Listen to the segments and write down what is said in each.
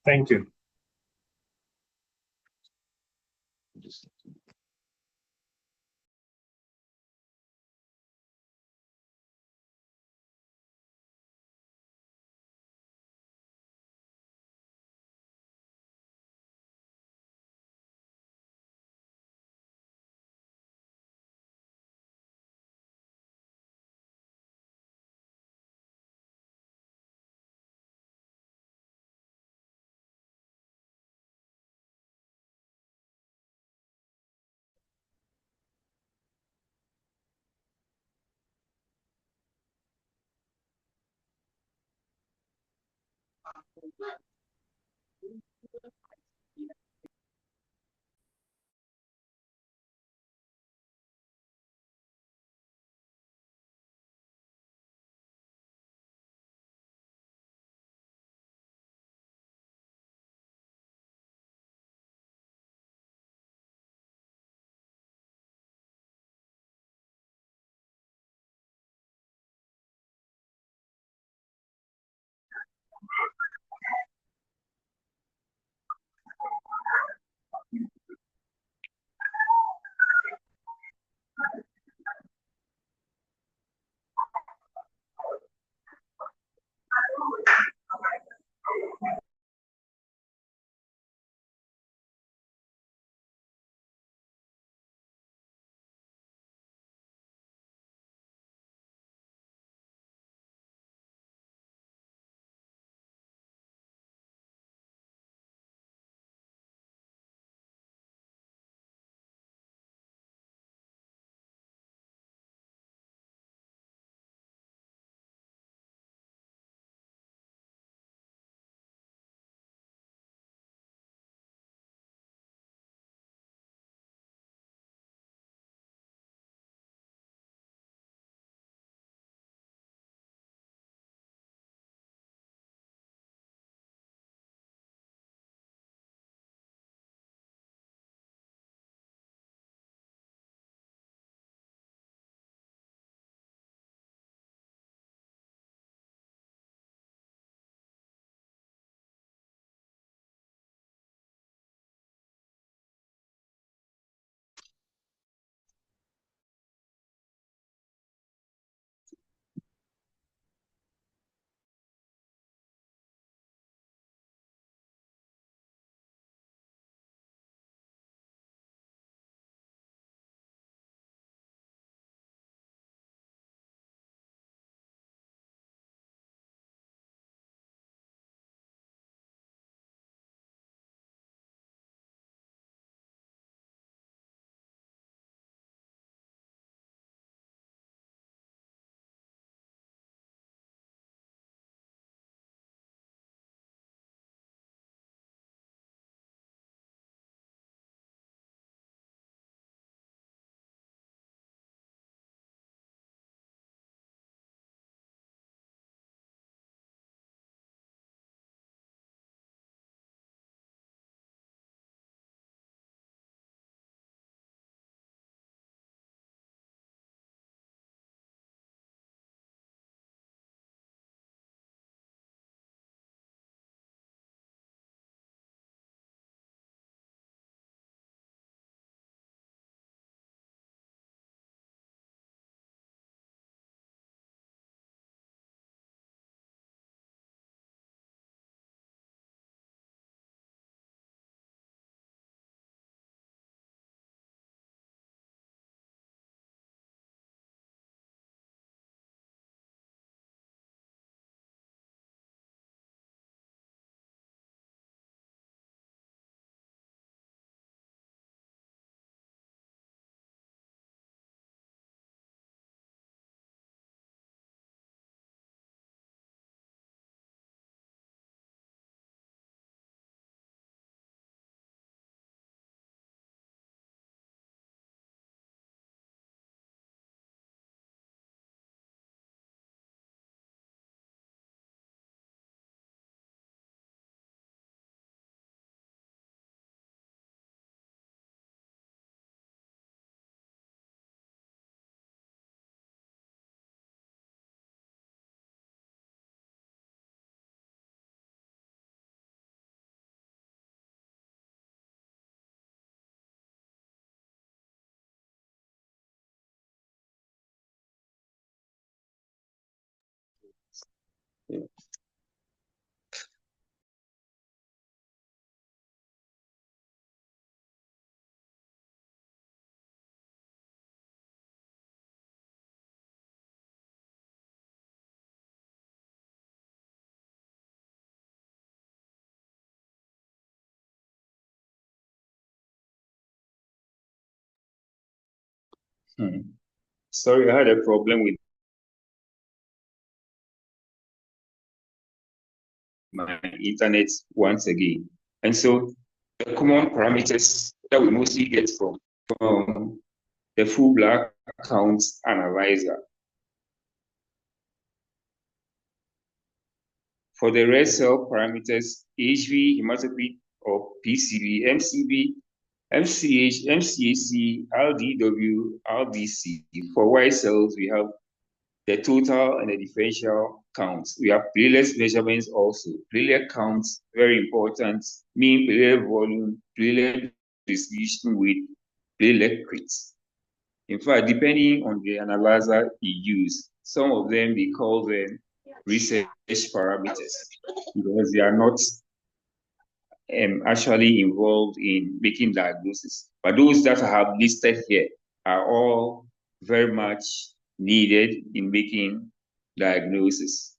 Thank you. Yeah. Sorry, I had a problem with my internet once again. And so the common parameters that we mostly get from the full black count analyzer. For the red cell parameters, HV, hematocrit, or PCV, MCV, MCH, MCAC, RDW, RDC. For white cells, we have the total and the differential counts. We have platelet measurements also. Platelet counts, very important. Mean platelet volume, platelet distribution with platelet crits. In fact, depending on the analyzer you use, some of them, we call them research parameters because they are not actually involved in making diagnosis. But those that I have listed here are all very much needed in making diagnosis.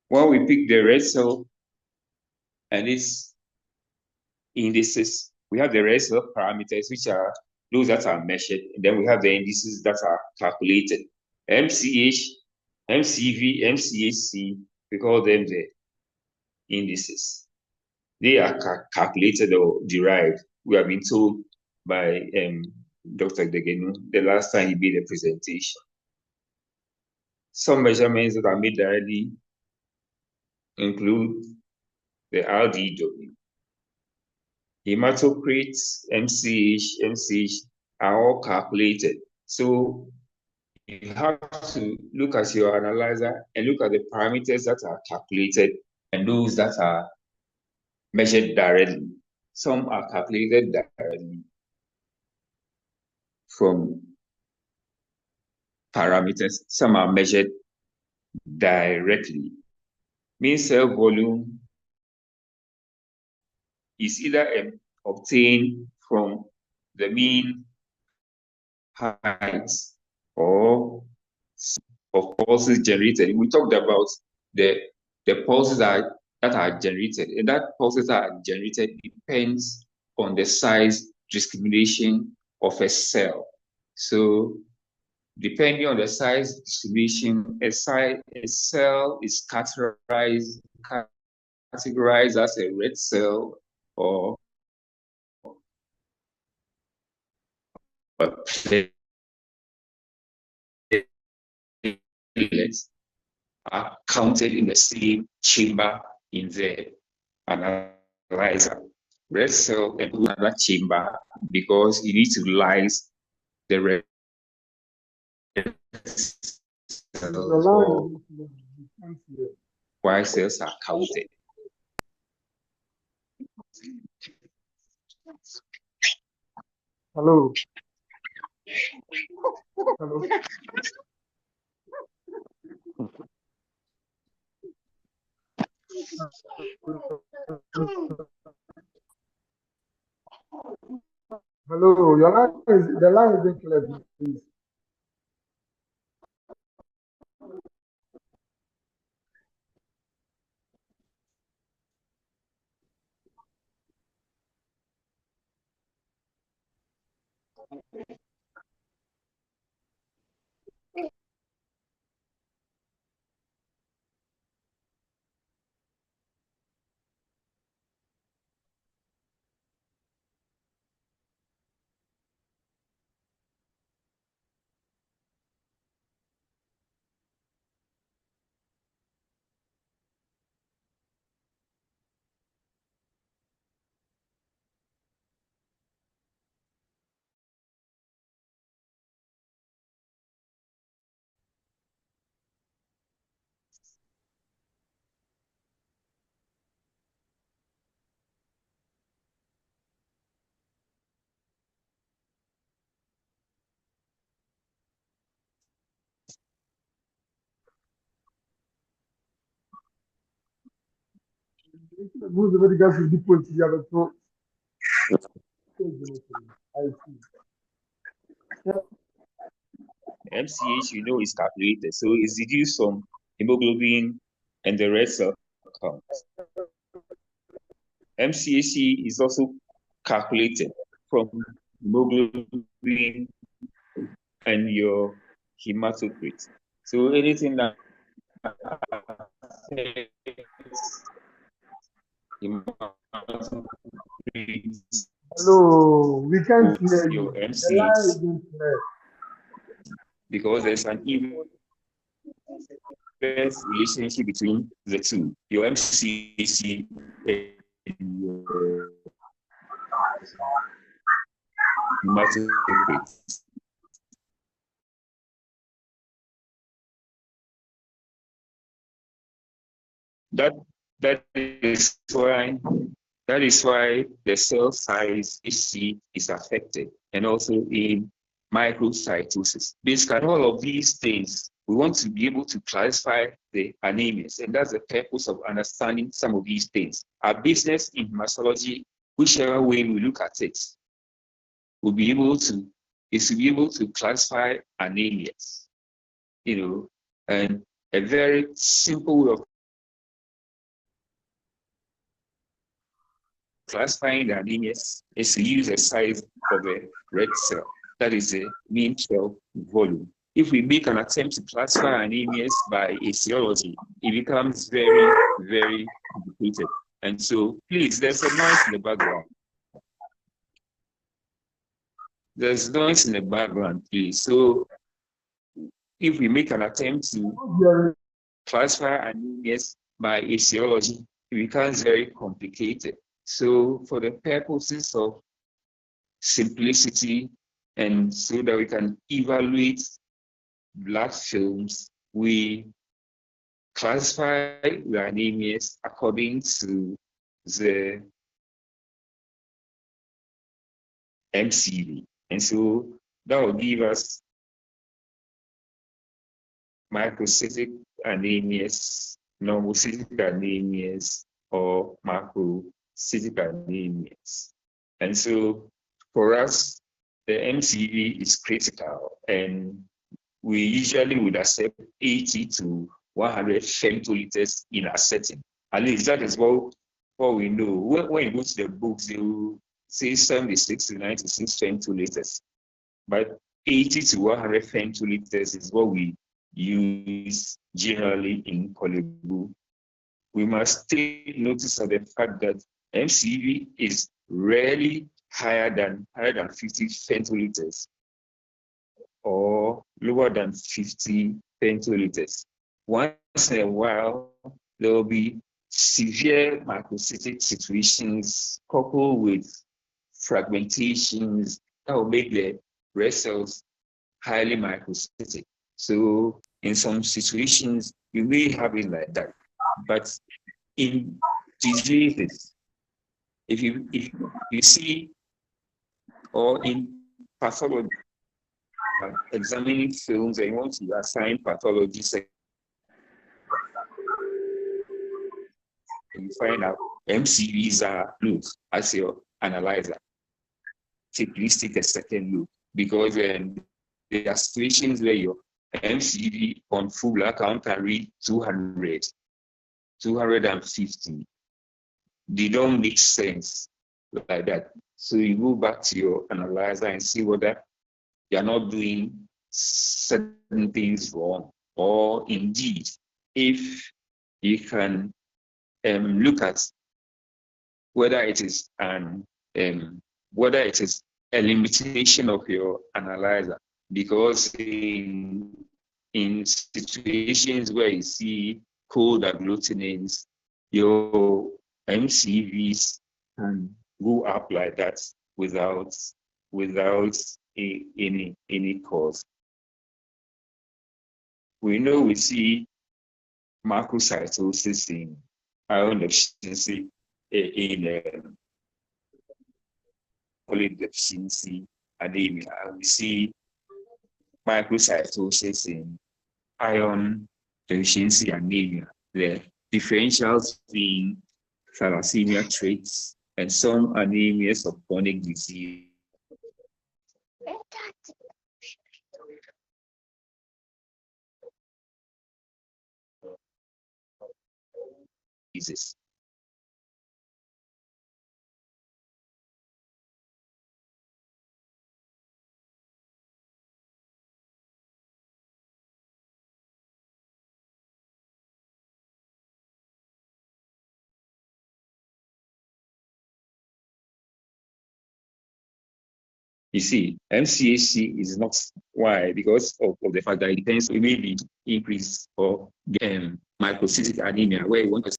When we pick the red cell and its indices, we have the red cell parameters, which are those that are measured, and then we have the indices that are calculated. MCH, MCV, MCHC, we call them the indices. They are calculated or derived. We have been told by Dr. Degenu the last time he made a presentation. Some measurements that are made directly include the RDW. Hematocrits, MCH are all calculated. So you have to look at your analyzer and look at the parameters that are calculated and those that are measured directly. Some are calculated directly from parameters. Some are measured directly. Mean cell volume is either obtained from the mean height or of pulses generated. We talked about the pulses that are generated, and that pulses that are generated depends on the size discrimination of a cell. So depending on the size distribution, a cell is categorized as a red cell or a platelet are counted in the same chamber in the analyzer. Red cell and another chamber because you need to lyse the red cells or white cells are counted. Hello. Hello. Hello, the line isn't clear, please. Most of the guys will be put together. So, I see. Yeah. MCH, is calculated. So it's reduced from hemoglobin and the red cell count. MCAC is also calculated from hemoglobin and your hematocrit. So anything that affects hematocrit Hello, we can't hear your you. The MCH line isn't clear. because there's an inverse relationship between the two, your MCAC and your hematocrit. That that is why the cell size HC is affected, and also in microcytosis. Basically, all of these things, we want to be able to classify the anemias, and that's the purpose of understanding some of these things. Our business in hematology, whichever way we look at it, will be able to classify anemias, and a very simple way of classifying the anemias is to use the size of a red cell, that is the mean cell volume. If we make an attempt to classify anemias by etiology, it becomes very, very complicated. And so, please, there's a noise in the background. There's noise in the background, please. So, if we make an attempt to classify anemias by etiology, it becomes very complicated. So for the purposes of simplicity and so that we can evaluate blood films, we classify the anemias according to the MCV. And so that will give us microcytic anemias, normocytic anemias, or macrocytic anemias. And so for us, the MCV is critical, and we usually would accept 80 to 100 femtoliters in a setting. At least that is what we know. When you go to the books, they will say 76 to 96 femtoliters. But 80 to 100 femtoliters is what we use generally in Kolebu. We must take notice of the fact that MCV is rarely higher than 50 femtoliters or lower than 50 femtoliters. Once in a while, there will be severe microcytic situations coupled with fragmentations that will make the red cells highly microcytic. So in some situations, you may have it like that. But in diseases, if you see, or in pathology, examining films and you want to assign pathology, you find out MCVs are look as your analyzer. Please take a second look, because there are situations where your MCV on full blood count can read 200, 250. They don't make sense like that. So you go back to your analyzer and see whether you're not doing certain things wrong, or indeed, if you can look at whether it is whether it is a limitation of your analyzer, because in situations where you see cold agglutinins, your MCVs can go up like that without any cause. We see macrocytosis in iron deficiency, in folate deficiency anemia. We see microcytosis in iron deficiency anemia. The differentials being thalassemia traits, and some anemias of chronic disease. You see, MCAC is not why because of the fact that it depends, it may be increase or microcytic anemia, where you want to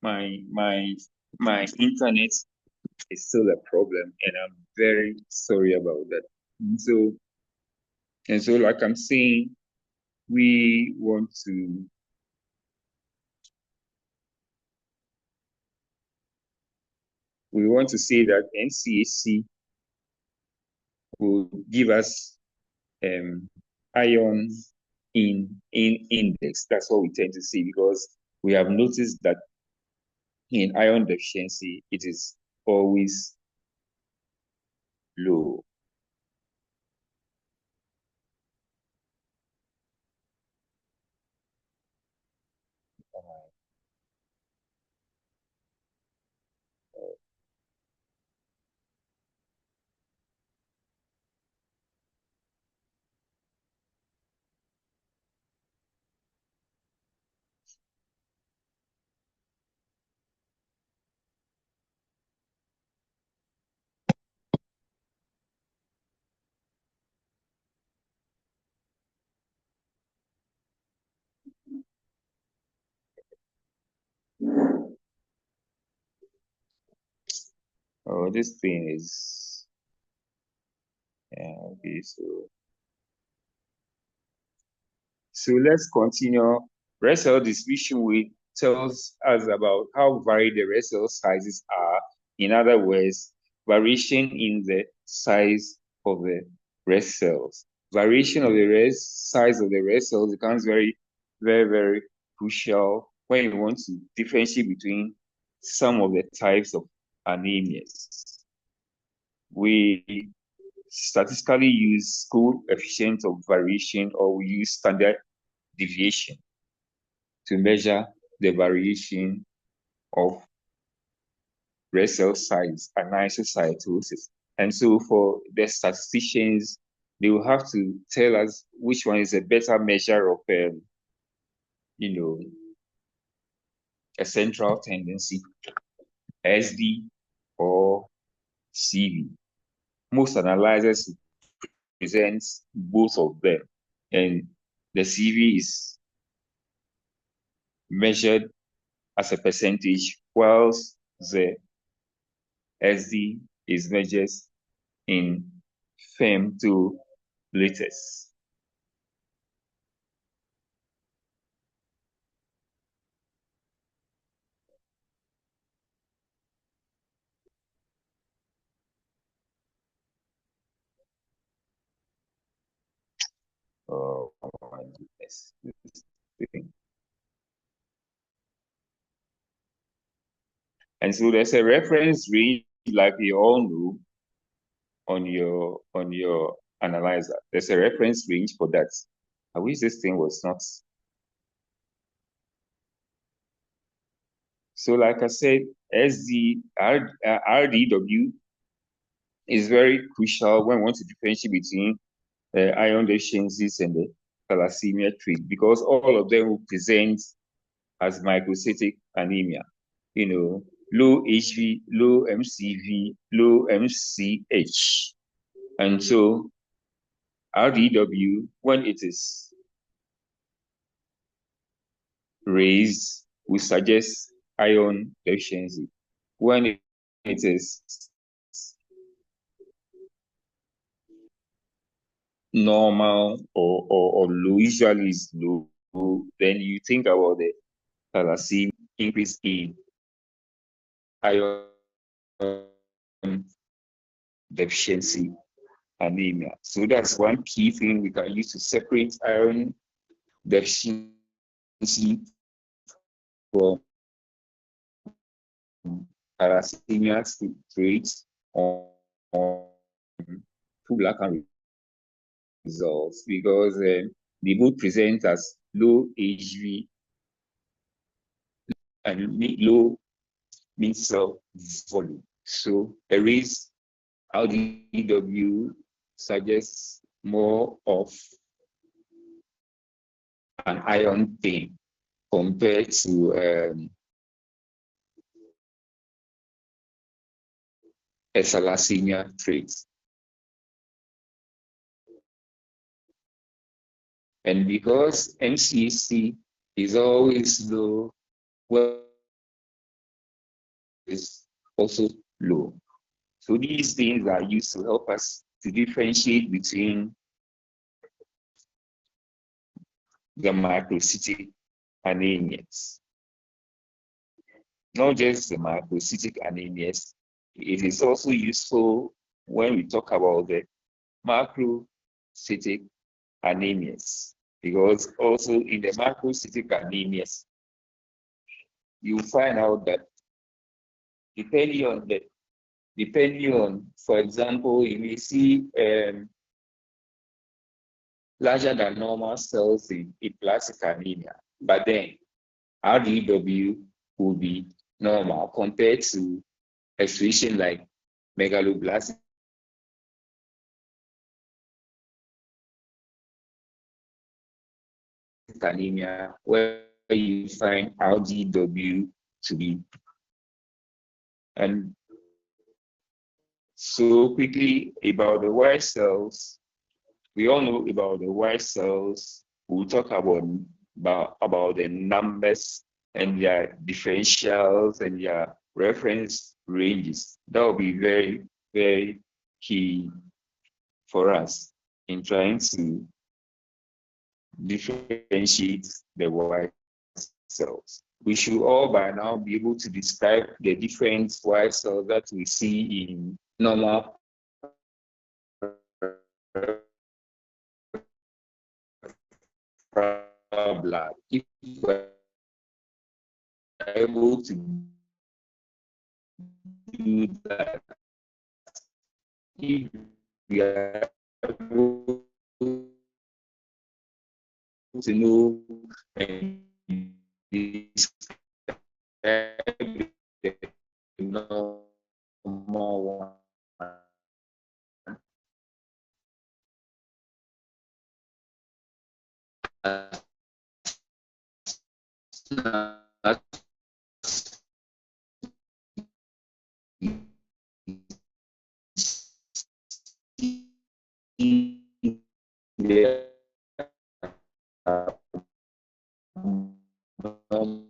my internet is still a problem, and I'm very sorry about that. And so like I'm saying, we want to say that NCAC will give us iron in index. That's what we tend to see, because we have noticed that in iron deficiency, it is always low. Oh, this thing is okay. So let's continue. Red cell distribution weight tells us about how varied the red cell sizes are. In other words, variation in the size of the red cells. Variation of the size of the red cells becomes very, very, very crucial when you want to differentiate between some of the types of anemias. We statistically use coefficient of variation, or we use standard deviation to measure the variation of red cell size and isocytosis. And so for the statisticians, they will have to tell us which one is a better measure of, a central tendency, SD or CV. Most analyzers present both of them, and the CV is measured as a percentage, whilst the SD is measured in femtoliters. Oh my goodness. And so there's a reference range, like you all know, on your analyzer. There's a reference range for that. I wish this thing was not So like I said, RDW is very crucial when we want to differentiate between iron deficiencies and the thalassemia trait, because all of them will present as microcytic anemia. You know, low HV, low MCV, low MCH. And so RDW, when it is raised, we suggest iron deficiency. When it is normal or low, usually is low, then you think about the thalassemia increase in iron deficiency anemia. So that's one key thing we can use to separate iron deficiency from thalassemia traits on two black and results, because they both present as low HV and low mean cell volume. So a raised RDW suggests more of an iron thing compared to a thalassemia trait. And because MCC is always low, well, is also low. So these things are used to help us to differentiate between the microcytic anemias. Not just the microcytic anemias, it is also useful when we talk about the macrocytic anemias, because also in the macrocytic anemias, you find out that depending on, for example, you may see larger than normal cells in plastic anemia, but then RDW will be normal compared to a situation like megaloblastic anemia, where you find RDW to be. And so quickly about the white cells, we all know about the white cells. We'll talk about the numbers and their differentials and their reference ranges. That will be very, very key for us in trying to differentiate the white cells. We should all by now be able to describe the different white cells that we see in normal blood. If we're able to do that, if we are able to know and describe the normal one, the normal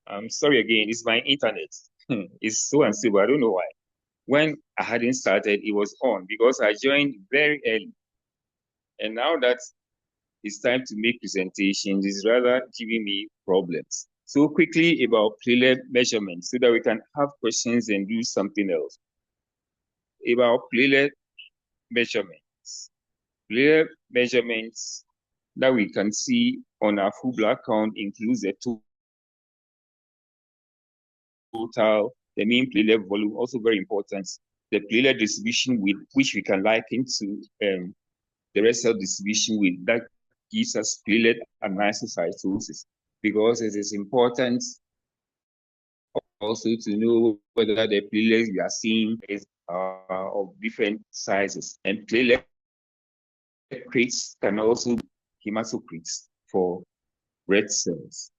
I'm sorry again, it's my internet. It's so unstable. I don't know why. When I hadn't started, it was on because I joined very early. And now that it's time to make presentations, it's rather giving me problems. So quickly about platelet measurements so that we can have questions and do something else. About platelet measurements. Platelet measurements that we can see on our full blood count includes the total, the mean platelet volume, also very important. The platelet distribution with which we can liken to the red cell distribution with that gives us platelet anisocytosis because it is important also to know whether the platelets we are seeing is of different sizes. And platelet crates can also be hematocrites for red cells.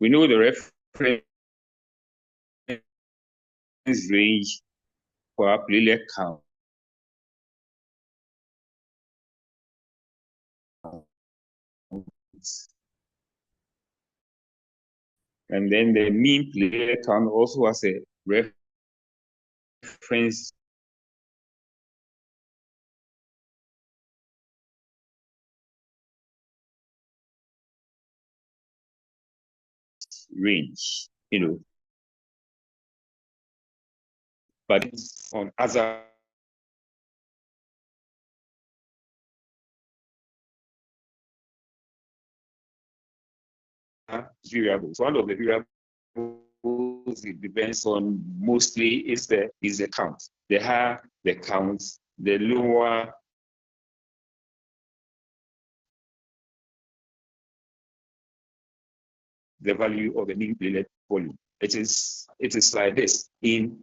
We know the reference range for our platelet count. And then the mean platelet count also has a reference range, but on other variables. One of the variables it depends on mostly is the count. The higher the count, the lower the value of the mean platelet volume. It is like this. In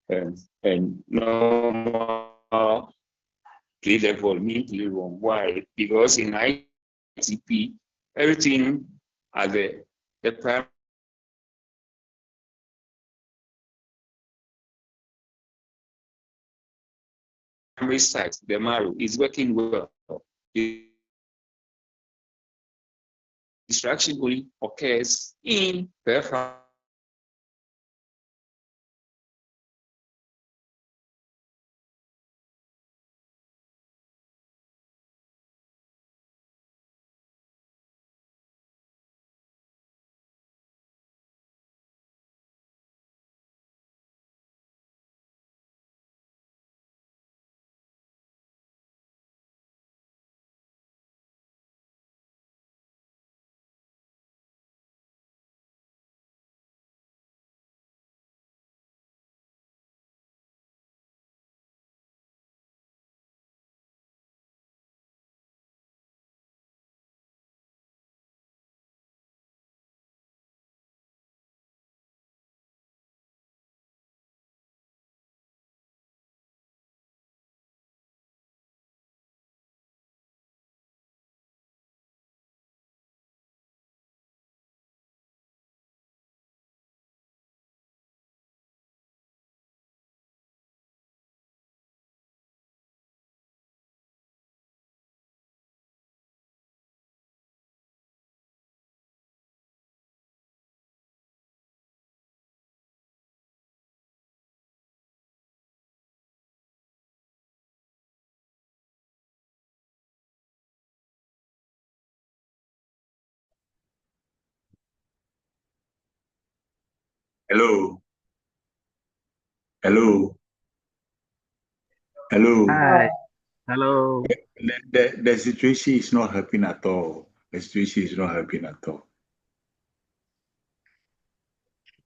And normal play level mean play room. Why? Because in ITP, everything at the primary site, the marrow, is working well. The distraction only occurs in peripheral Hello. Hello. Hello. Hi. Hello. The situation is not helping at all. The situation is not helping at all.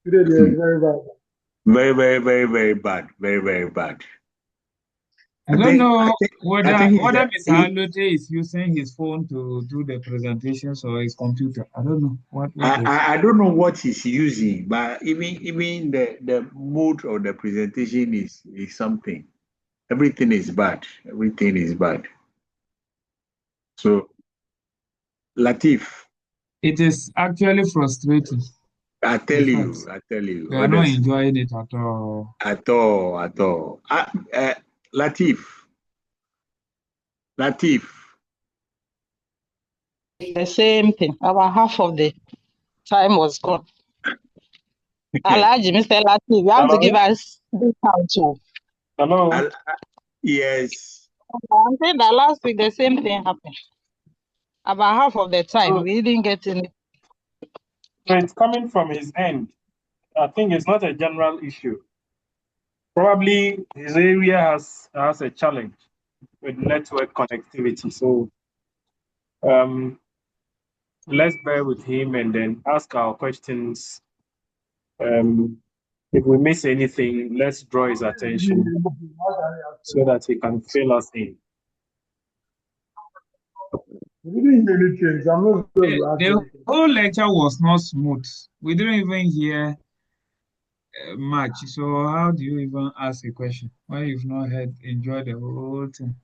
Today they are very bad. Very, very, very, very bad. Very, very bad. I don't know I think whether Mr. Alote is using his phone to do the presentations or his computer. I don't know what is. I don't know what he's using, but even the mood of the presentation is something. Everything is bad. Everything is bad. So, Latif, It is actually frustrating. I tell In you, fact, I tell you, we are not honestly, enjoying it at all. at all, at all. Latif, The same thing. About half of the time was gone. Alhaji, Mr. Latif, you have to give us discount too. Hello. Yes. I'm saying that last week the same thing happened. About half of the time So, we didn't get any. so it's coming from his end. I think it's not a general issue. Probably his area has a challenge with network connectivity. So let's bear with him and then ask our questions. If we miss anything, let's draw his attention so that he can fill us in. We didn't hear anything. So I'm not sure you asked The anything. whole lecture was not smooth. We didn't even hear much. So how do you even ask a question when you've not enjoyed the whole thing?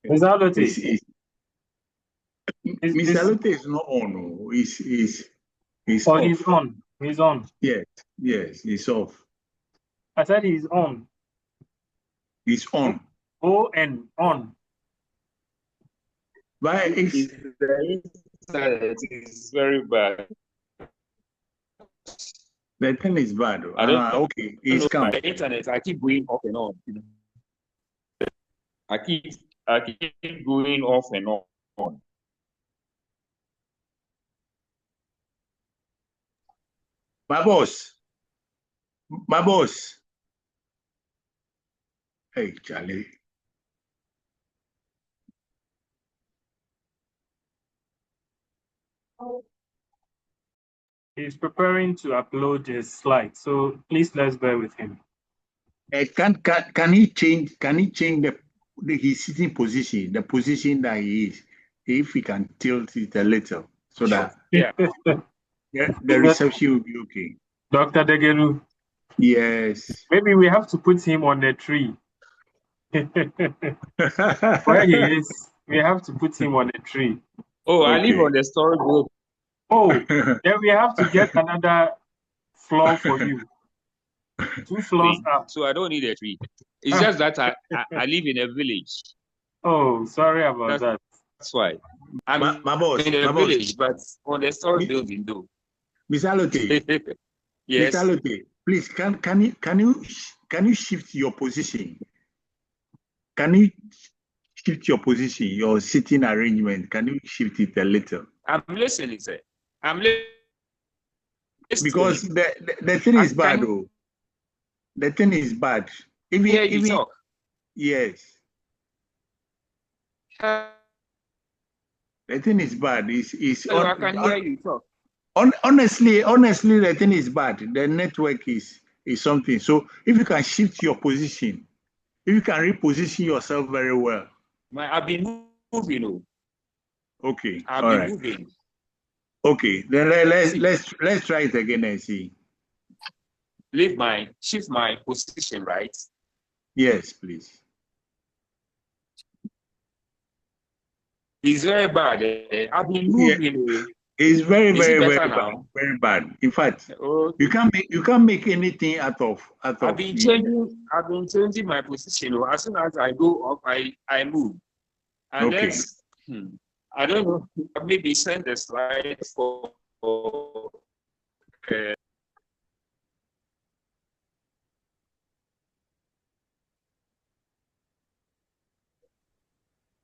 Mr. Alote, Mr. Alote is not on. Oh. He's oh, off. he's on. He's on. Yes, he's off. I said he's on. He's on. On. But it's very bad. The thing is bad. Okay, he's come. The internet, I keep going off and on. I keep going off and on. My boss. Hey, Charlie. He's preparing to upload his slides, so please let's bear with him. Can he change? Can he change his sitting position, the position that he is, if he can tilt it a little so that Yeah. the reception will be okay? Dr. Degenu, Yes. maybe we have to put him on a tree. Where he is, we have to put him on a tree. Oh, I live Okay. on the storage building. Oh, then we have to get another floor for you. 2 floors up. So I don't need a tree. It's just that I live in a village. Oh, sorry about that. That's why. I'm my boss, in a my boss. village, but on the storage building though. Miss Alote, Yes. Miss Alote, please can you shift your position? Can you shift your position, your sitting arrangement? Can you shift it a little? I'm listening, sir. I'm listening. Because the thing is bad, though. The thing is bad. You talk. Yes. The thing is bad. I can hear you talk. Honestly, the thing is bad. The network is something. So if you can shift your position, if you can reposition yourself very well. I've been moving. Okay. I've All been right. moving. Okay. Then let's try it again and see. Shift my position, right? Yes, please. It's very bad. I've been moving. It's very, Is it very, better very now? bad. Very bad. In fact, Okay. you can't make anything out of. I've been changing my position. As soon as I go up, I move. And Okay. I don't know. Maybe send the slide for.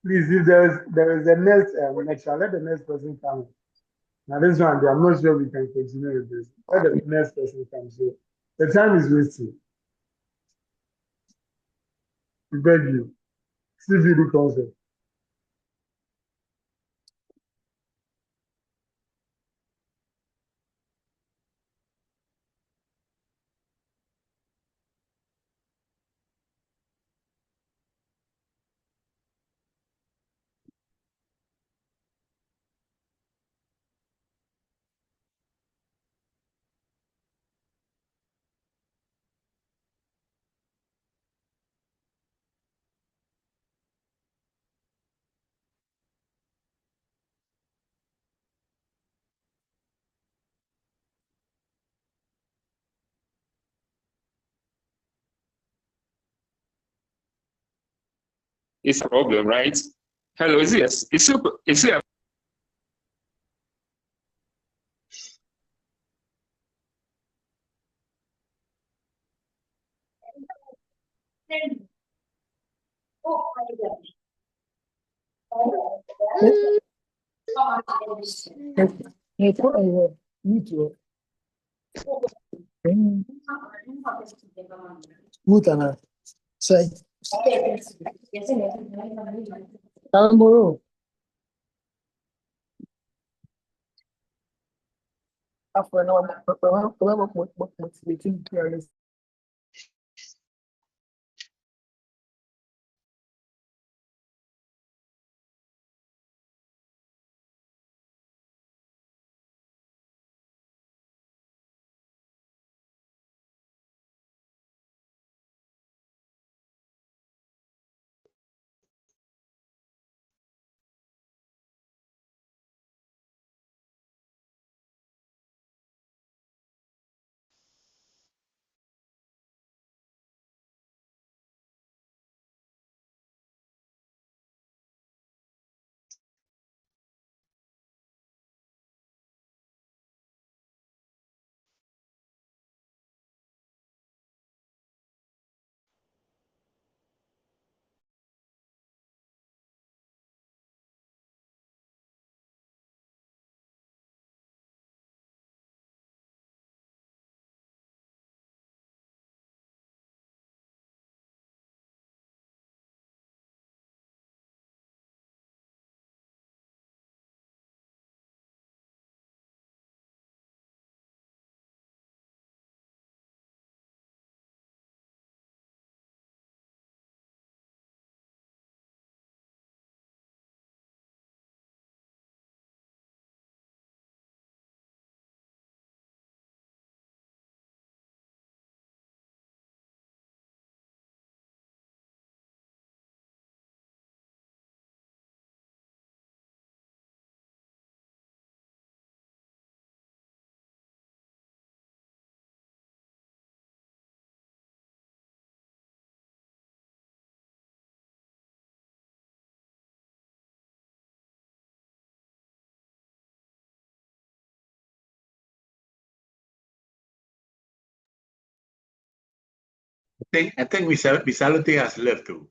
Please, if there is a next lecture, let the next person come. Now this one, I'm not sure we can continue with this. Let the next person come. So the time is wasting. We beg you. CV the concept. It's a problem, right? Hello, is it? Is it? Mutana. Say. Tambo. After now, I think Miss Alute has left too.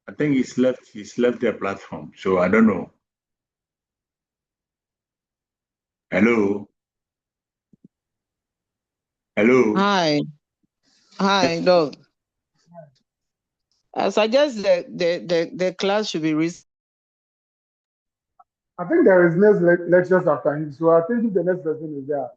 I think he's left the platform. So I don't know. Hello. Hello. Hi, Doc. I suggest the class should be I think there is next lectures after him, so I think if the next person is there.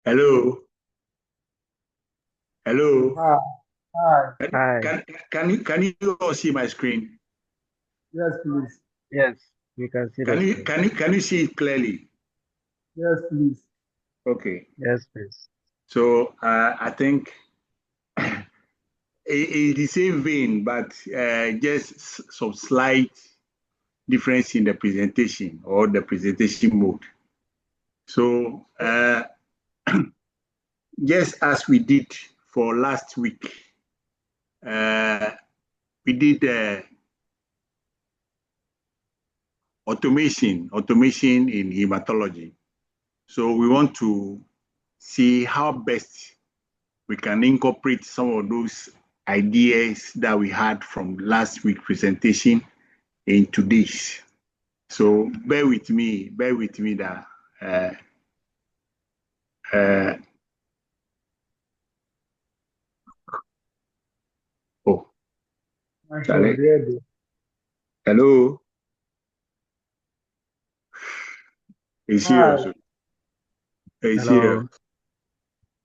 Hello. Hello. Hi. Can you all see my screen? Yes, please. Yes, we can see that. Can you see it clearly? Yes, please. Okay. Yes, please. So I think in the same vein, but just some slight difference in the presentation or the presentation mode. So just as we did for last week, we did automation in hematology. So we want to see how best we can incorporate some of those ideas that we had from last week's presentation in today's. So bear with me that oh, hello. Is here? Is here?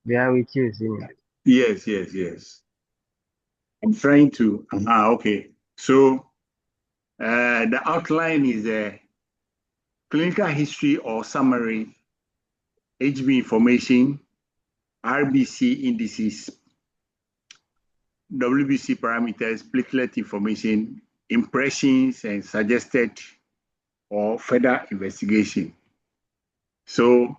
We are with you, senior. Yes. I'm trying to. Okay. So the outline is a clinical history or summary, HB information, RBC indices, WBC parameters, platelet information, impressions, and suggested or further investigation. So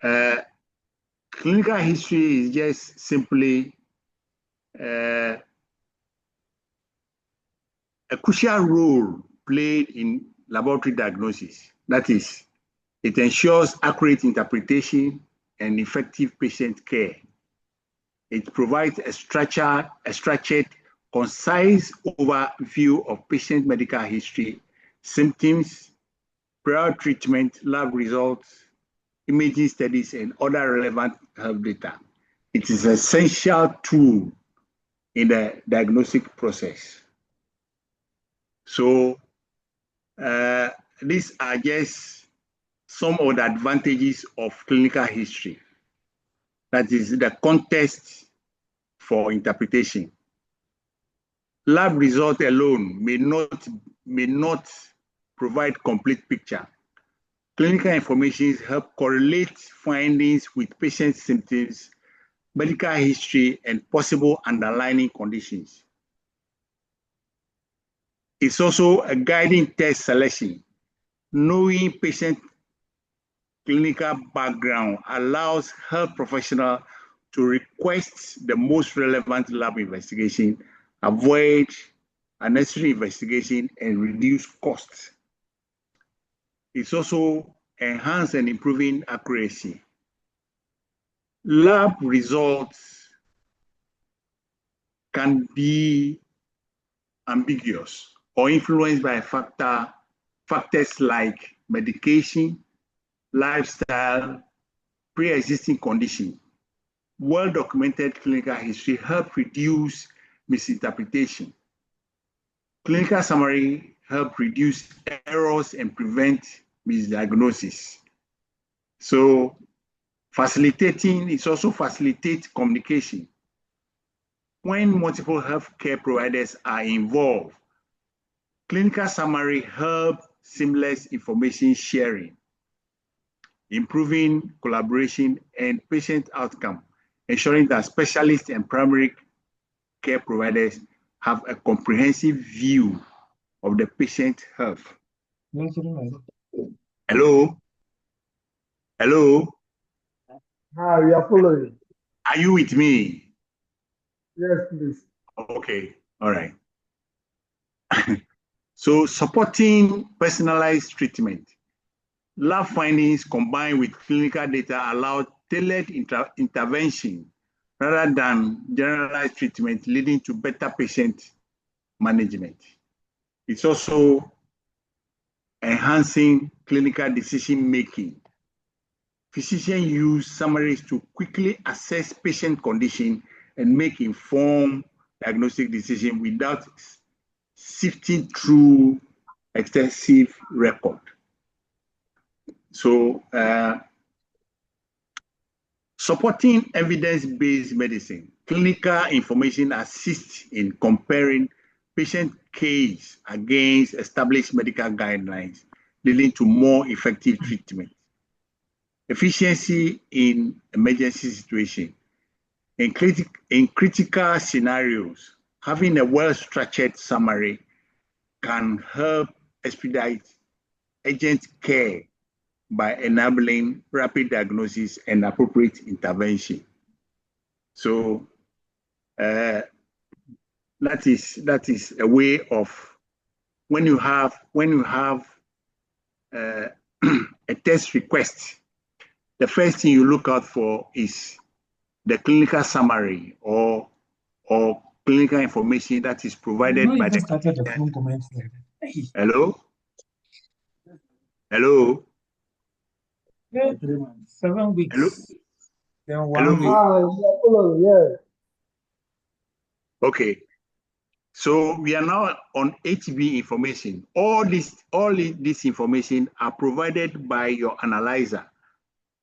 clinical history is just simply a crucial role played in laboratory diagnosis. That is, it ensures accurate interpretation and effective patient care. It provides a structured, concise overview of patient medical history, symptoms, prior treatment, lab results, imaging studies, and other relevant health data. It is an essential tool in the diagnostic process. So these are just some of the advantages of clinical history. That is the context for interpretation. Lab results alone may not provide complete picture. Clinical information help correlate findings with patient symptoms, medical history, and possible underlying conditions. It's also a guiding test selection. Knowing patient clinical background allows health professionals to request the most relevant lab investigation, avoid unnecessary investigation, and reduce costs. It's also enhance and improving accuracy. Lab results can be ambiguous or influenced by factors like medication, lifestyle, pre-existing condition. Well-documented clinical history help reduce misinterpretation. Clinical summary help reduce errors and prevent misdiagnosis. So facilitating is also facilitate communication. When multiple healthcare providers are involved, clinical summary help seamless information sharing, improving collaboration and patient outcome, ensuring that specialists and primary care providers have a comprehensive view of the patient health. Hello? Hello? Hi, we are following. Are you with me? Yes, please. Okay, all right. So supporting personalized treatment. Lab findings combined with clinical data allow tailored intervention rather than generalized treatment, leading to better patient management. It's also enhancing clinical decision-making. Physicians use summaries to quickly assess patient condition and make informed diagnostic decisions without sifting through extensive record. So, supporting evidence-based medicine, clinical information assists in comparing patient case against established medical guidelines, leading to more effective treatment. Efficiency in emergency situation. In critical scenarios, having a well-structured summary can help expedite urgent care by enabling rapid diagnosis and appropriate intervention. So that is a way of when you have a test request, the first thing you look out for is the clinical summary or clinical information that is provided by the clinician. Hello? Hello? 7 weeks. Hello? Then 1 Hello? week. Hi, we are following. Yeah. Okay. So we are now on HB information. All this information are provided by your analyzer.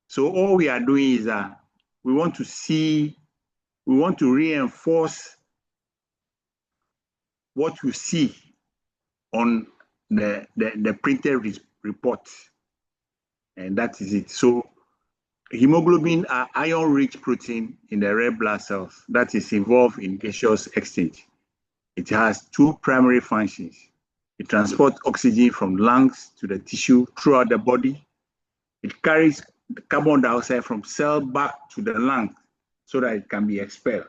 So all we are doing is we want to reinforce what you see on the printed report. And that is it. So hemoglobin are iron-rich protein in the red blood cells that is involved in gaseous exchange. It has two primary functions. It transports oxygen from lungs to the tissue throughout the body. It carries carbon dioxide from cell back to the lung so that it can be expelled.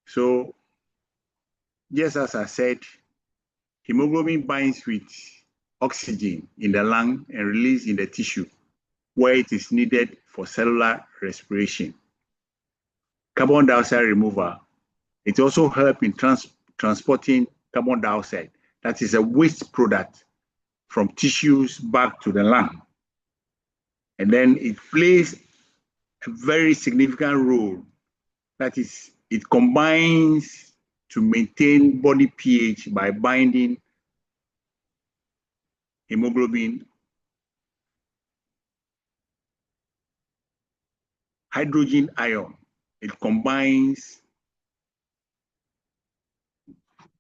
So, just as I said, hemoglobin binds with oxygen in the lung and released in the tissue where it is needed for cellular respiration. Carbon dioxide removal. It also helps in transporting carbon dioxide, that is a waste product, from tissues back to the lung. And then it plays a very significant role, that is, it combines to maintain body pH by binding hemoglobin, hydrogen ion. It combines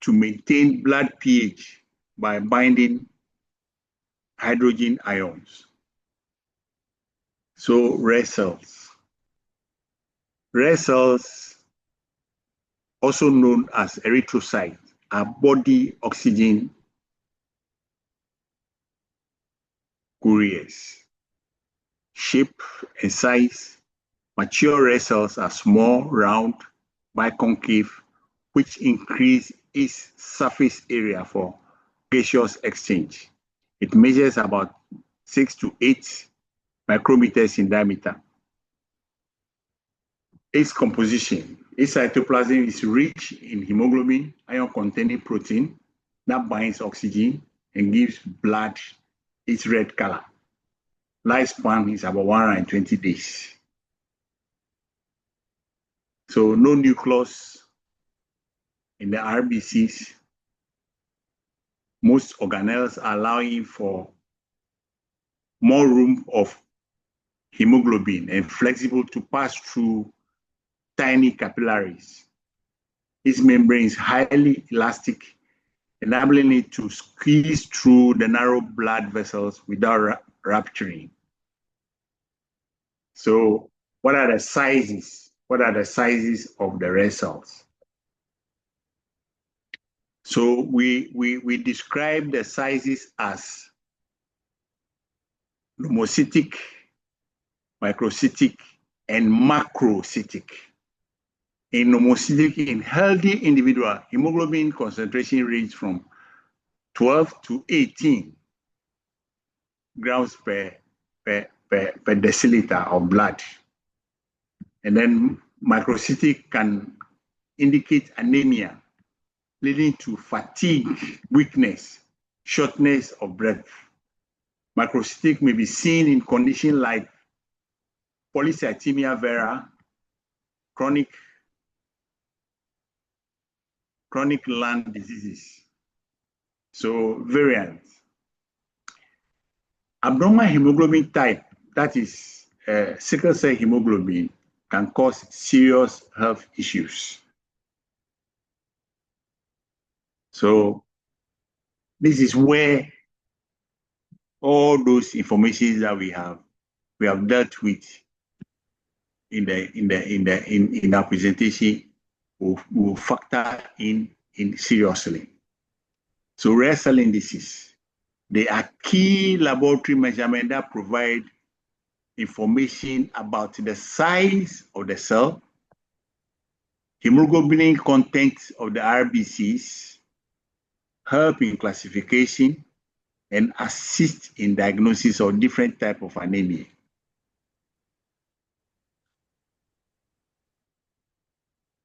to maintain blood pH by binding hydrogen ions. So red cells. Red cells, also known as erythrocytes, are body oxygen couriers. Shape and size. Mature red cells are small, round, biconcave, which increase its surface area for gaseous exchange. It measures about 6 to 8 micrometers in diameter. Its composition. Its cytoplasm is rich in hemoglobin, iron-containing protein that binds oxygen and gives blood its red color. lifespan is about 120 days. So no nucleus in the RBCs. Most organelles are allowing for more room of hemoglobin and flexible to pass through tiny capillaries. Its membrane is highly elastic, enabling it to squeeze through the narrow blood vessels without rupturing. So what are the sizes? What are the sizes of the red cells? So we describe the sizes as nomocytic, microcytic, and macrocytic. In nomocytic, in healthy individual, hemoglobin concentration range from 12 to 18 grams per deciliter of blood. And then microcytic can indicate anemia, leading to fatigue, weakness, shortness of breath. Macrocytic may be seen in conditions like polycythemia vera, chronic lung diseases. So variants. Abnormal hemoglobin type, that is sickle cell hemoglobin, can cause serious health issues. So this is where all those information that we have dealt with in our presentation will factor in seriously. So rare cell indices, they are key laboratory measurements that provide information about the size of the cell, hemoglobin content of the RBCs, help in classification, and assist in diagnosis of different types of anemia.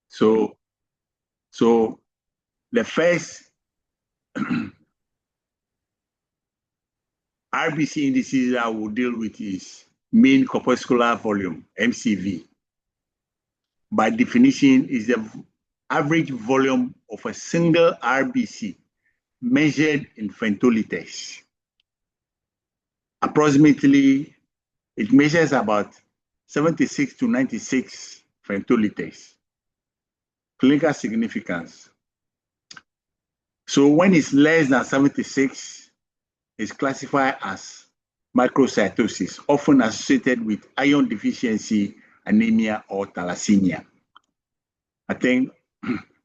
So the first RBC indices that we'll deal with is mean corpuscular volume, MCV. By definition, is the average volume of a single RBC measured in femtoliters. Approximately, it measures about 76 to 96 femtoliters. Clinical significance. So when it's less than 76, it's classified as microcytosis, often associated with iron deficiency, anemia, or thalassemia. I think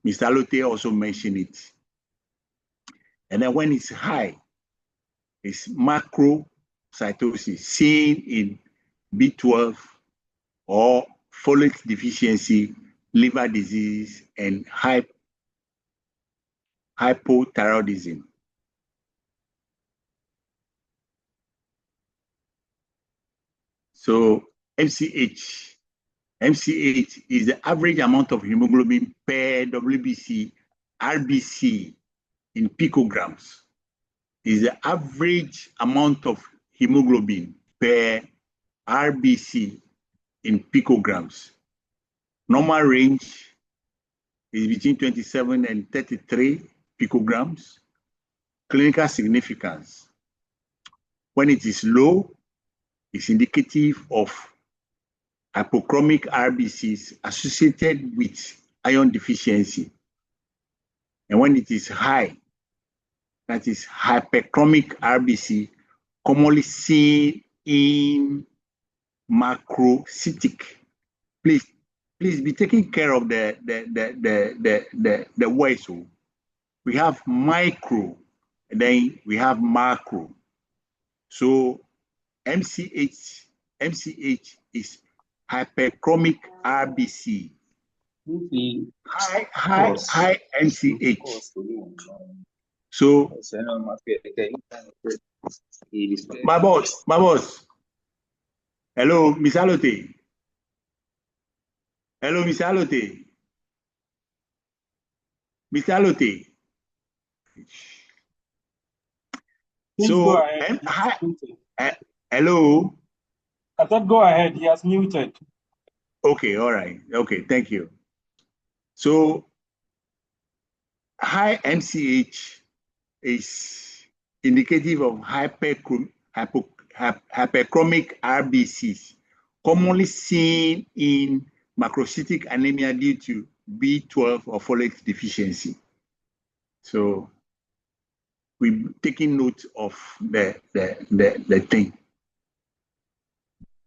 Mr. Alote also mentioned it. And then when it's high, it's macrocytosis, seen in B12 or folate deficiency, liver disease, and hypothyroidism. So MCH is the average amount of hemoglobin per WBC, RBC in picograms. Is the average amount of hemoglobin per RBC in picograms. Normal range is between 27 and 33 picograms. Clinical significance. When it is low, it's indicative of hypochromic RBCs associated with iron deficiency. And when it is high, that is hyperchromic RBC, commonly seen in macrocytic. Please be taking care of the words. So we have micro, and then we have macro. So MCH is hyperchromic RBC. High MCH. So my boss. Hello, Miss Alote. Hello, Miss Alote. Mr. Alote. So, hello. I said go ahead. He has muted. Okay, all right. Okay, thank you. So high MCH is indicative of hyperchromic RBCs, commonly seen in macrocytic anemia due to B12 or folate deficiency. So we're taking note of the thing.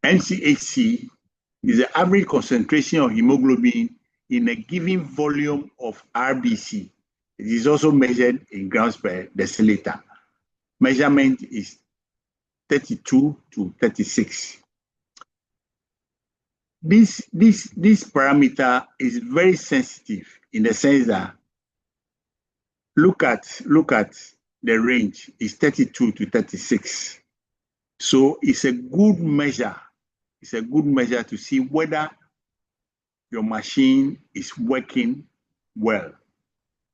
MCHC is the average concentration of hemoglobin in a given volume of RBC. It is also measured in grams per deciliter. Measurement is 32 to 36. This parameter is very sensitive in the sense that look at the range is 32 to 36. So it's a good measure. It's a good measure to see whether your machine is working well.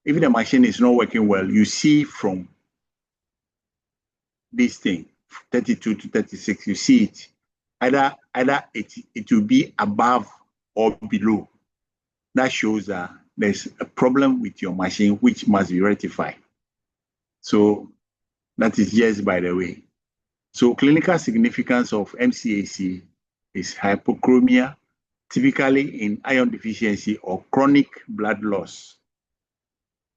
If the machine is not working well, you see from this thing, 32 to 36, you see it. Either it will be above or below. That shows that there's a problem with your machine which must be rectified. So that is just by the way. So clinical significance of MCAC is hypochromia, typically in iron deficiency or chronic blood loss.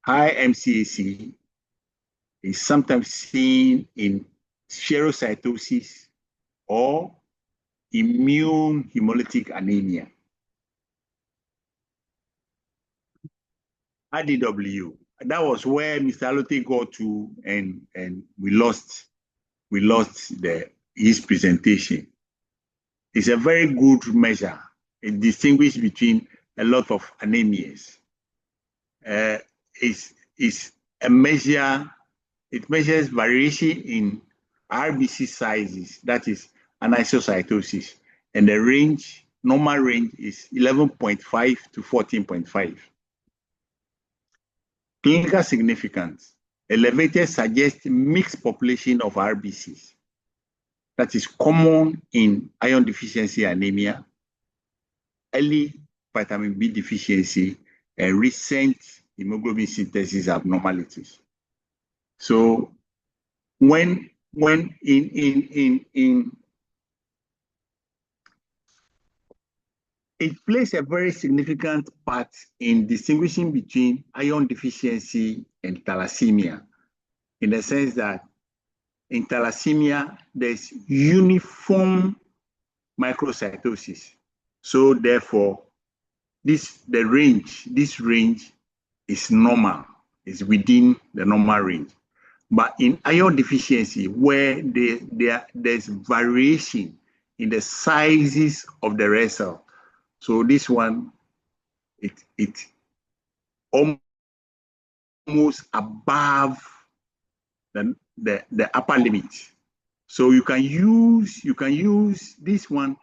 High MCAC is sometimes seen in spherocytosis or immune hemolytic anemia. IDW, that was where Mr. Alote got to, and we lost his presentation. It's a very good measure. It distinguishes between a lot of anemias. It's a measure. It measures variation in RBC sizes, that is anisocytosis, and the range, normal range is 11.5 to 14.5. Clinical significance, elevated suggests mixed population of RBCs. That is common in iron deficiency anemia, early vitamin B deficiency, and recent hemoglobin synthesis abnormalities. So when it plays a very significant part in distinguishing between iron deficiency and thalassemia, in the sense that in thalassemia, there's uniform microcytosis. So therefore, this range is normal, is within the normal range. But in iron deficiency, where there's variation in the sizes of the red cell, so this one, it almost above the upper limit. So you can use this one.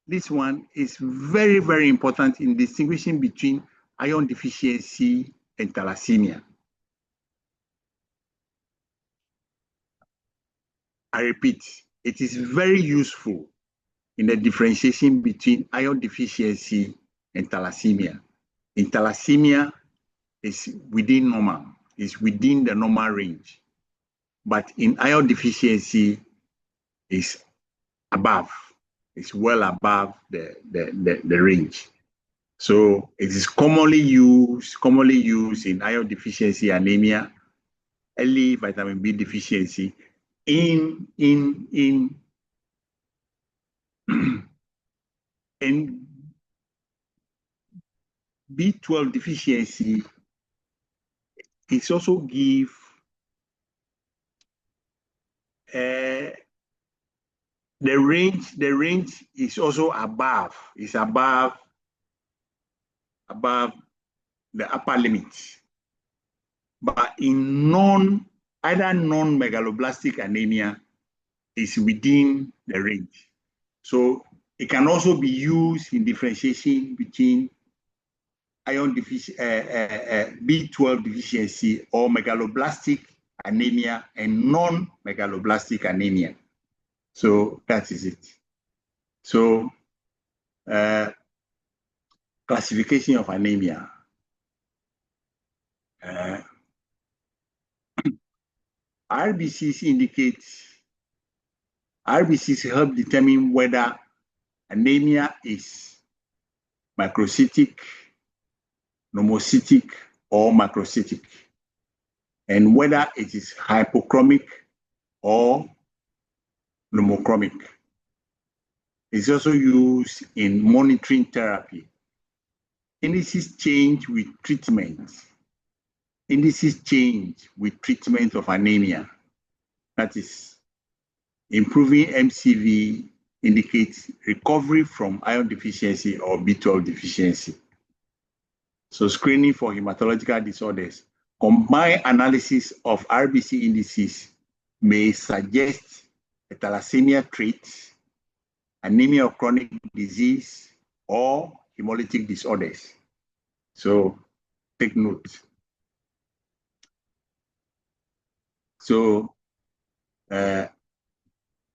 This one is very, very important in distinguishing between iron deficiency and thalassemia. I repeat, it is very useful in the differentiation between iron deficiency and thalassemia. In thalassemia, it's within normal, it's within the normal range. But in iron deficiency, it's above, it's well above the range. So it is commonly used in iron deficiency anemia, early vitamin B deficiency, in B12 deficiency. It's also give the range is also above, is above the upper limit. But in either non-megaloblastic anemia is within the range. So it can also be used in differentiation between iron B12 deficiency or megaloblastic anemia and non-megaloblastic anemia. So that is it. So classification of anemia. RBCs help determine whether anemia is microcytic, nomocytic, or macrocytic, and whether it is hypochromic or pneumochromic. It's also used in monitoring therapy. Indices change with treatment. Indices change with treatment of anemia. That is, improving MCV indicates recovery from iron deficiency or B12 deficiency. So screening for hematological disorders, combined analysis of RBC indices may suggest a thalassemia trait, anemia of chronic disease, or hemolytic disorders. So take note. So this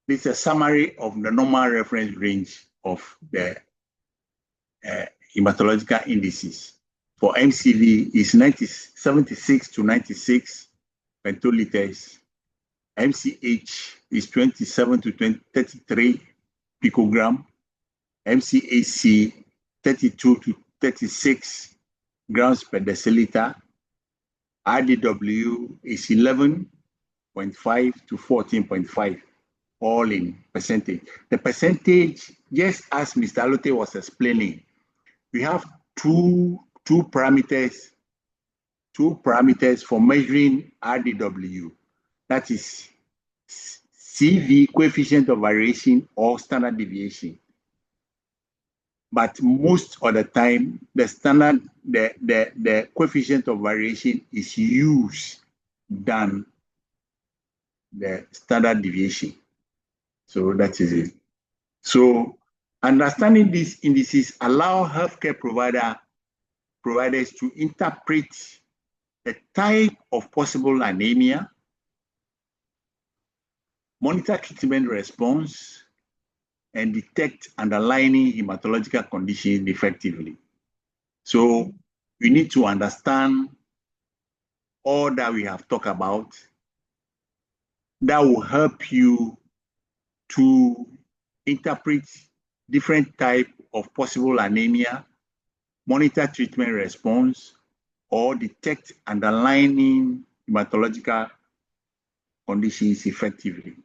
is a summary of the normal reference range of the hematological indices. For MCV is 76 to 96 pentoliters. MCH is 27 to 33 picogram. MCAC 32 to 36 grams per deciliter. RDW is 11.5 to 14.5, all in percentage. The percentage, just as Mr. Alote was explaining, we have two parameters for measuring RDW. That is CV, coefficient of variation, or standard deviation. But most of the time, the coefficient of variation is used than the standard deviation. So that is it. So understanding these indices allow healthcare providers to interpret the type of possible anemia, monitor treatment response, and detect underlying hematological conditions effectively. So we need to understand all that we have talked about. That will help you to interpret different types of possible anemia, monitor treatment response, or detect underlying hematological conditions effectively.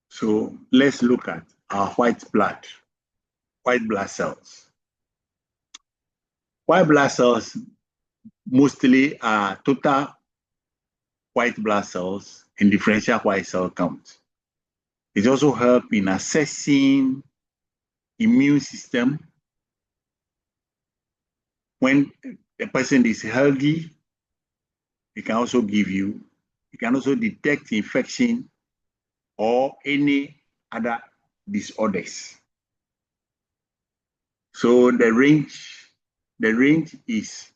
So let's look at our white blood cells. White blood cells mostly are total white blood cells and differential white cell count. It also helps in assessing immune system. When the person is healthy, it can also detect infection or any other disorders. So the range is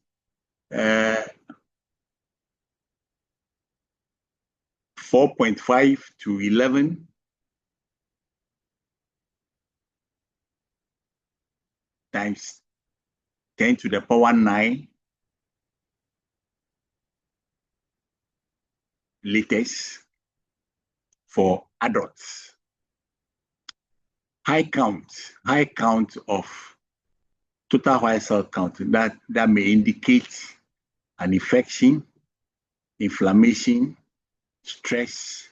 4.5 to 11 times 10 to the power 9 liters for adults. High count of total white cell count that may indicate an infection, inflammation, stress,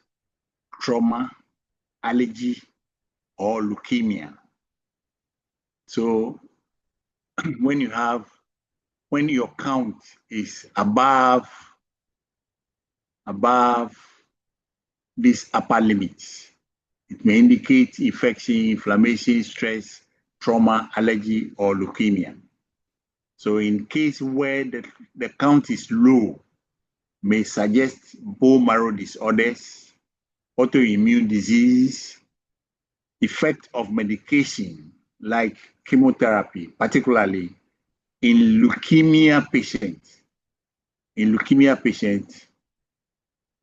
trauma, allergy, or leukemia. So when your count is above this upper limit, it may indicate infection, inflammation, stress, trauma, allergy, or leukemia. So in case where the count is low, may suggest bone marrow disorders, autoimmune disease, effect of medication like chemotherapy, particularly in leukemia patients. In leukemia patients,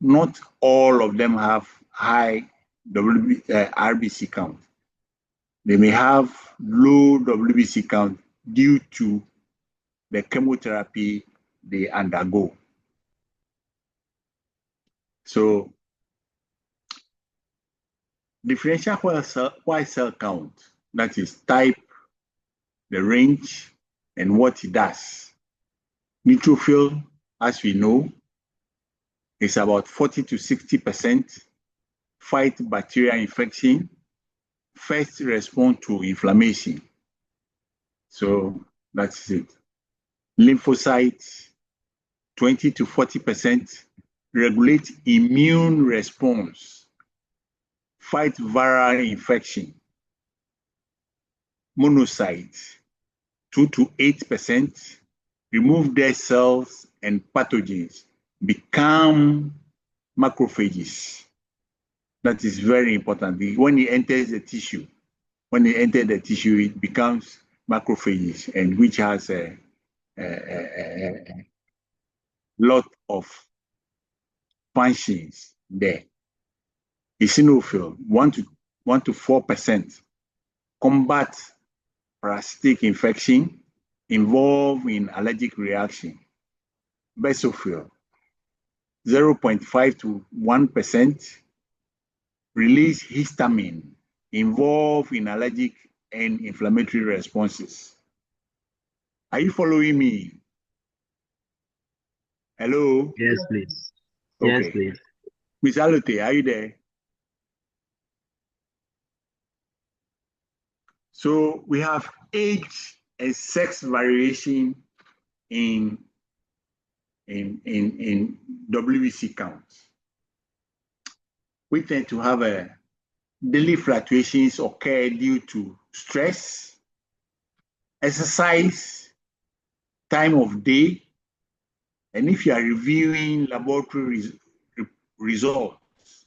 not all of them have high RBC count. They may have low WBC count due to the chemotherapy they undergo. So differential white cell count, that is type, the range, and what it does. Neutrophil, as we know, is about 40 to 60%, fight bacterial infection, first respond to inflammation. So that's it. Lymphocytes, 20 to 40%, regulate immune response, fight viral infection. Monocytes, 2 to 8%, remove dead cells and pathogens, become macrophages. That is very important. When it enters the tissue, it becomes macrophages, and which has a lot of functions there. Eosinophil, 1 to 4%, combat parasitic infection, involved in allergic reaction. Basophil, 0.5 to 1%, release histamine, involved in allergic and inflammatory responses. Are you following me? Hello? Yes, please. Okay. Yes, please. Ms. Alote, are you there? So we have age and sex variation in WBC counts. We tend to have daily fluctuations occur due to stress, exercise, time of day, and if you are reviewing laboratory results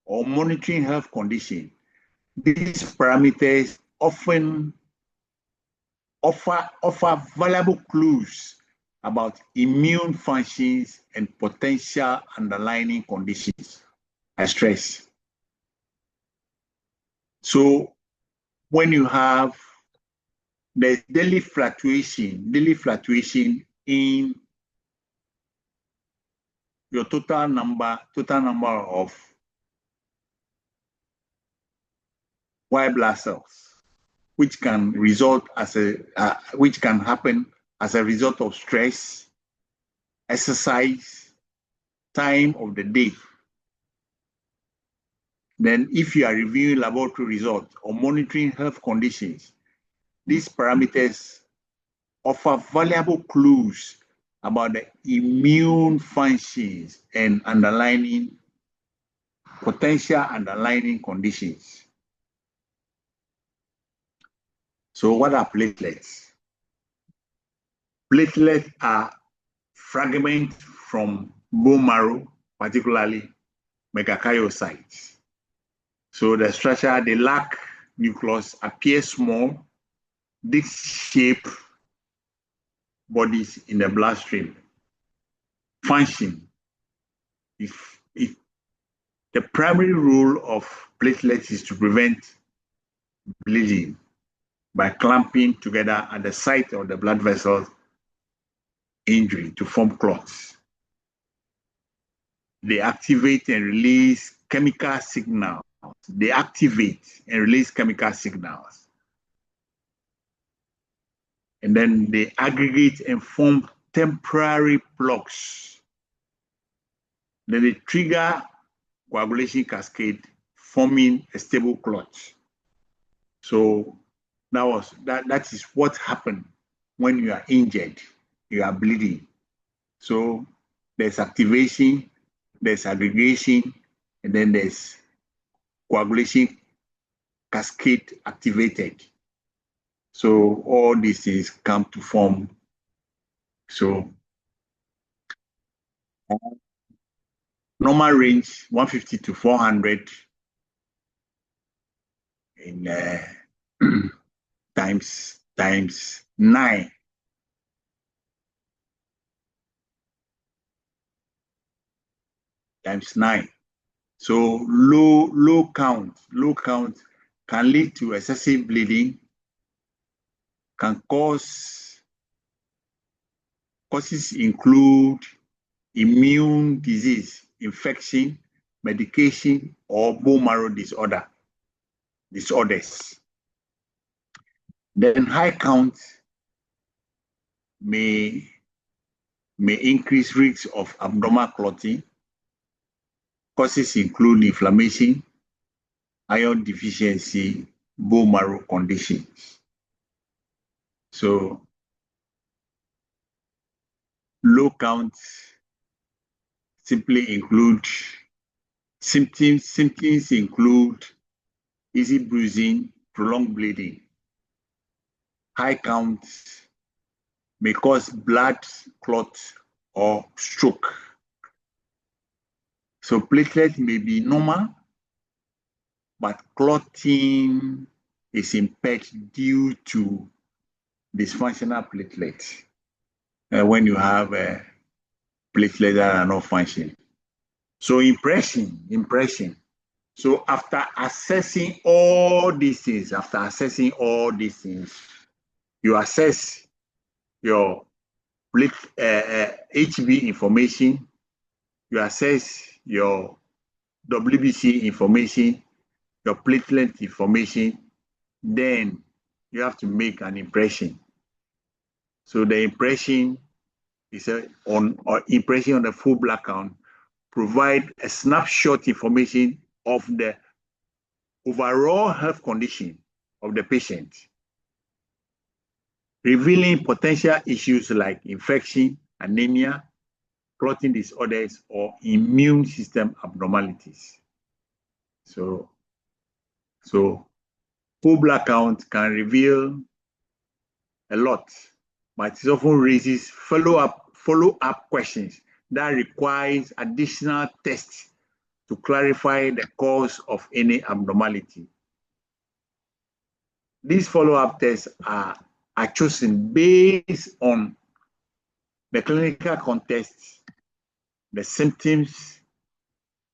or monitoring health condition, these parameters often offer valuable clues about immune functions and potential underlying conditions like stress. So when you have the daily fluctuation in your total number of white blood cells, which can happen as a result of stress, exercise, time of the day. Then if you are reviewing laboratory results or monitoring health conditions, these parameters offer valuable clues about the immune functions and potential underlying conditions. So what are platelets? Platelets are fragments from bone marrow, particularly megakaryocytes. So the structure, they lack nucleus, appear small, disc-shaped bodies in the bloodstream. Function. If the primary role of platelets is to prevent bleeding by clamping together at the site of the blood vessel injury to form clots. They activate and release chemical signals. And then they aggregate and form temporary plaques. Then they trigger coagulation cascade, forming a stable clot. So that is what happened when you are injured, you are bleeding. So there's activation, there's aggregation, and then there's coagulation cascade activated. So all these things come to form. So normal range 150 to 400 in times 9. Times 9. So low count can lead to excessive bleeding, causes include immune disease, infection, medication, or bone marrow disorders. Then high count may increase risks of abnormal clotting. Causes include inflammation, iron deficiency, bone marrow conditions. So low count simply include symptoms include easy bruising, prolonged bleeding. High count may cause blood clot or stroke. So platelet may be normal, but clotting is impaired due to dysfunctional platelets. When you have platelets that are not functioning. So impression. So after assessing all these things, you assess your HB information, you assess your WBC information, your platelet information, then you have to make an impression. So the impression is impression on the full blood count, provide a snapshot information of the overall health condition of the patient, revealing potential issues like infection, anemia, clotting disorders, or immune system abnormalities. So full blood count can reveal a lot, but it often raises follow-up questions that requires additional tests to clarify the cause of any abnormality. These follow-up tests are chosen based on the clinical context, the symptoms,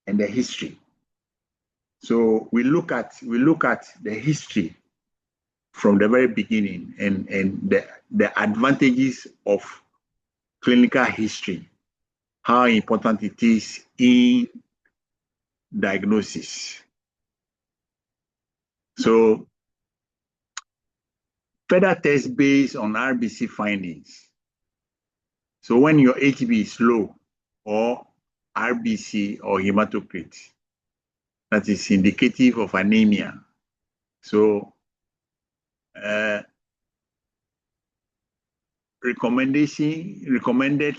and the history. So we look at the history from the very beginning and the advantages of clinical history, how important it is in diagnosis. So further tests based on RBC findings. So when your HB is low or RBC or hematocrit, that is indicative of anemia. So recommended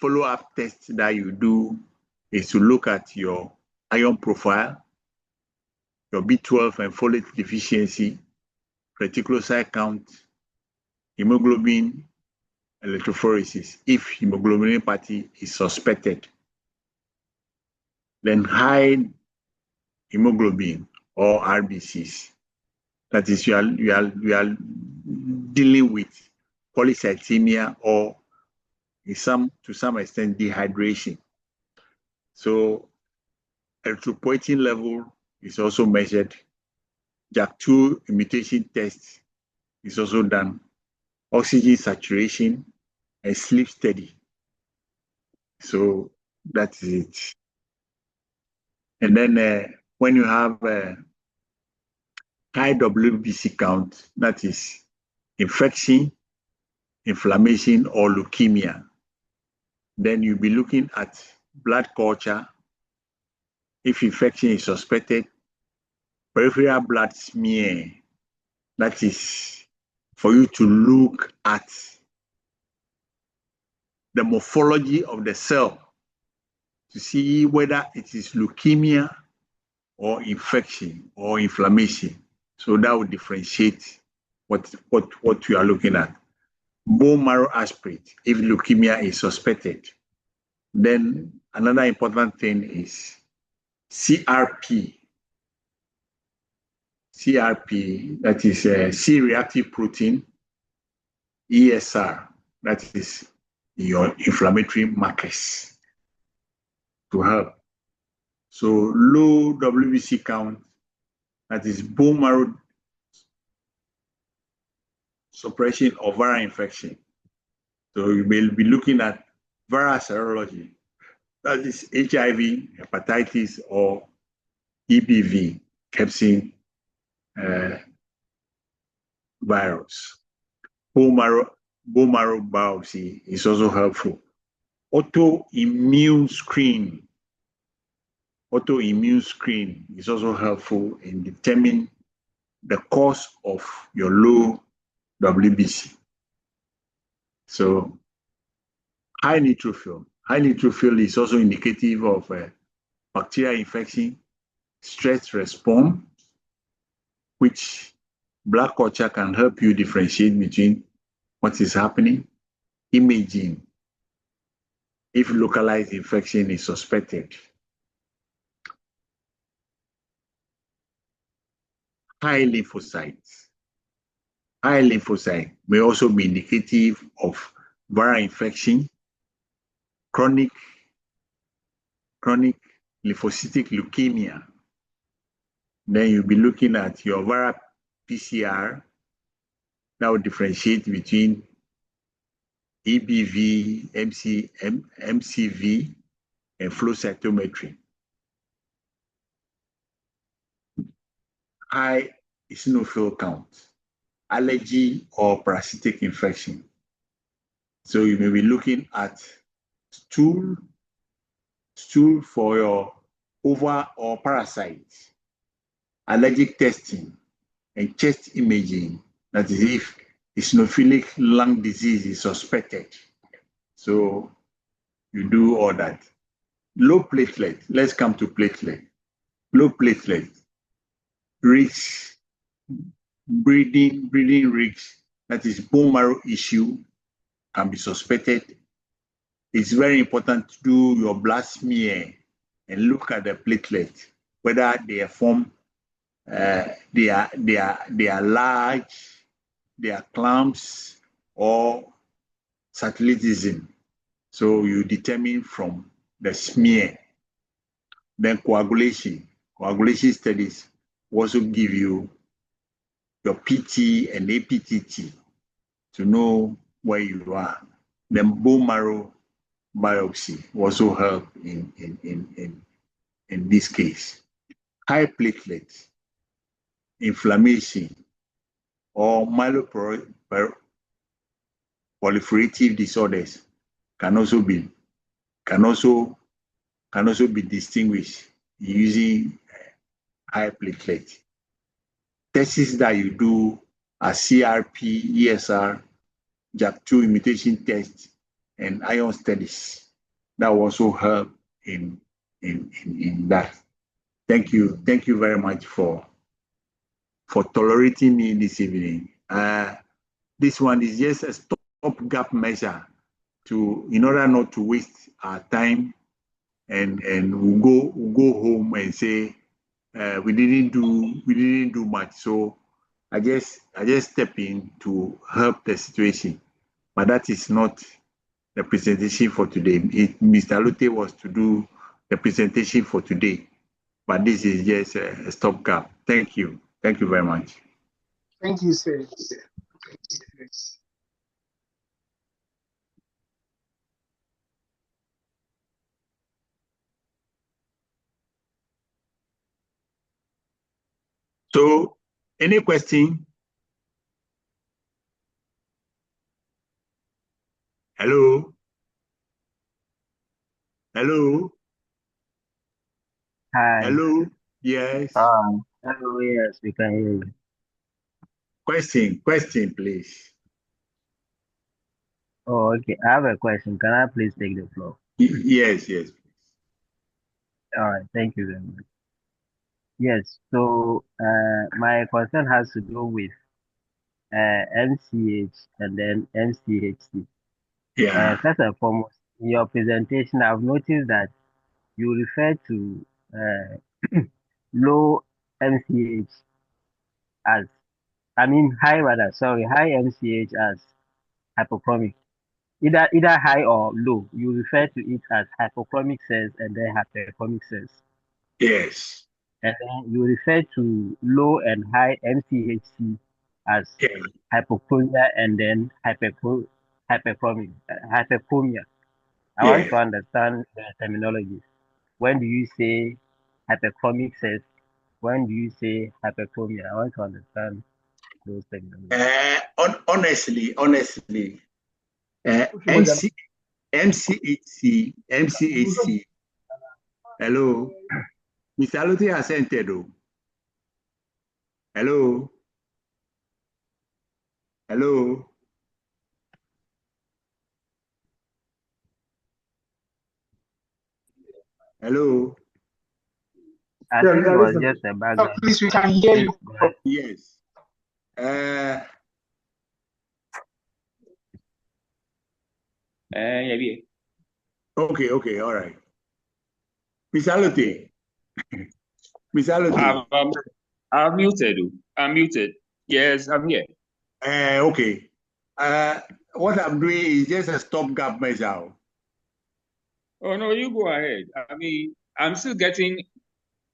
follow-up tests that you do is to look at your iron profile, your B12 and folate deficiency, reticulocyte count, hemoglobin, electrophoresis, if hemoglobinopathy is suspected. Then high hemoglobin or RBCs. That is, you are dealing with polycythemia or to some extent dehydration. So erythropoietin level is also measured. JAK2 mutation test is also done. Oxygen saturation and sleep study. So that is it. And then when you have high WBC count, that is infection, inflammation, or leukemia, then you'll be looking at blood culture. If infection is suspected, peripheral blood smear, that is for you to look at the morphology of the cell to see whether it is leukemia or infection or inflammation. So that would differentiate what you are looking at. Bone marrow aspirate, if leukemia is suspected. Then another important thing is CRP. CRP, that is C-reactive protein, ESR, that is your inflammatory markers to help. So low WBC count, that is bone marrow suppression of viral infection. So you may be looking at viral serology, that is HIV, hepatitis, or EBV, capsid virus. Bone marrow biopsy is also helpful. Autoimmune screen is also helpful in determining the cause of your low WBC. So high neutrophil is also indicative of bacterial infection, stress response, which blood culture can help you differentiate between what is happening. Imaging, if localized infection is suspected. High lymphocytes may also be indicative of viral infection, chronic lymphocytic leukemia. Then you'll be looking at your viral PCR that will differentiate between EBV, MCV, and flow cytometry. High eosinophil count, allergy or parasitic infection. So you may be looking at stool for your ova or parasites, allergic testing, and chest imaging. That is if eosinophilic lung disease is suspected. So you do all that. Low platelet, let's come to platelet. Low platelet, risk, breathing risk, that is bone marrow issue, can be suspected. It's very important to do your blood smear and look at the platelet, whether they are formed, they are large, they are clumps, or satellitism. So you determine from the smear. Then coagulation studies also give you your PT and APTT to know where you are. Then bone marrow biopsy also help in this case. High platelets, inflammation, or myeloproliferative disorders can also be distinguished using high platelet. Tests that you do are CRP, ESR, JAK2 imitation test, and ion studies. That will also help in that. Thank you very much for tolerating me this evening. This one is just a stopgap measure in order not to waste our time, and we'll go home and say we didn't do much. So I just step in to help the situation, but that is not the presentation for today. Mr. Lute was to do the presentation for today, but this is just a stopgap. Thank you very much. Thank you, sir. So, any question? Hello? Hello? Hi. Hello? Yes. Hello, yes, we can hear you. Question, please. Oh, okay. I have a question. Can I please take the floor? Yes. All right. Thank you very much. Yes. So, my concern has to do with MCH and then MCHC. Yeah. First and foremost, in your presentation, I've noticed that you refer to low MCH as, high MCH as hypochromic. Either high or low, you refer to it as hypochromic cells and then hyperchromic cells. Yes. And then you refer to low and high MCHC as Yeah. hypochromia and then hyperchromia. I want Yes. to understand the terminology. When do you say hyperchromic cells? When do you say hyperchromia? I want to understand those terminology. Honestly, MCHC. Hello, Mr. Aluti has entered. Hello. Hello. Hello. I think it was just a background. Please, we can hear you. Yes. Yeah. Okay, all right. Miss Aluti. Miss Aluti. I'm muted. I'm muted. Yes, I'm here. Okay. What I'm doing is just a stopgap measure. Oh no, you go ahead. I mean, I'm still getting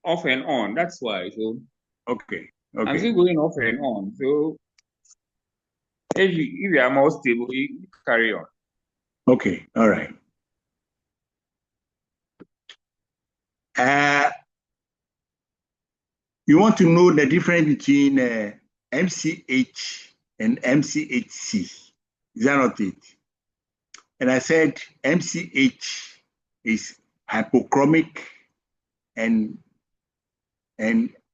off and on. That's why. So okay. I'm still going off and on. So if you are more stable, you carry on. Okay, all right. You want to know the difference between MCH and MCHC. Is that not it? And I said MCH is hypochromic and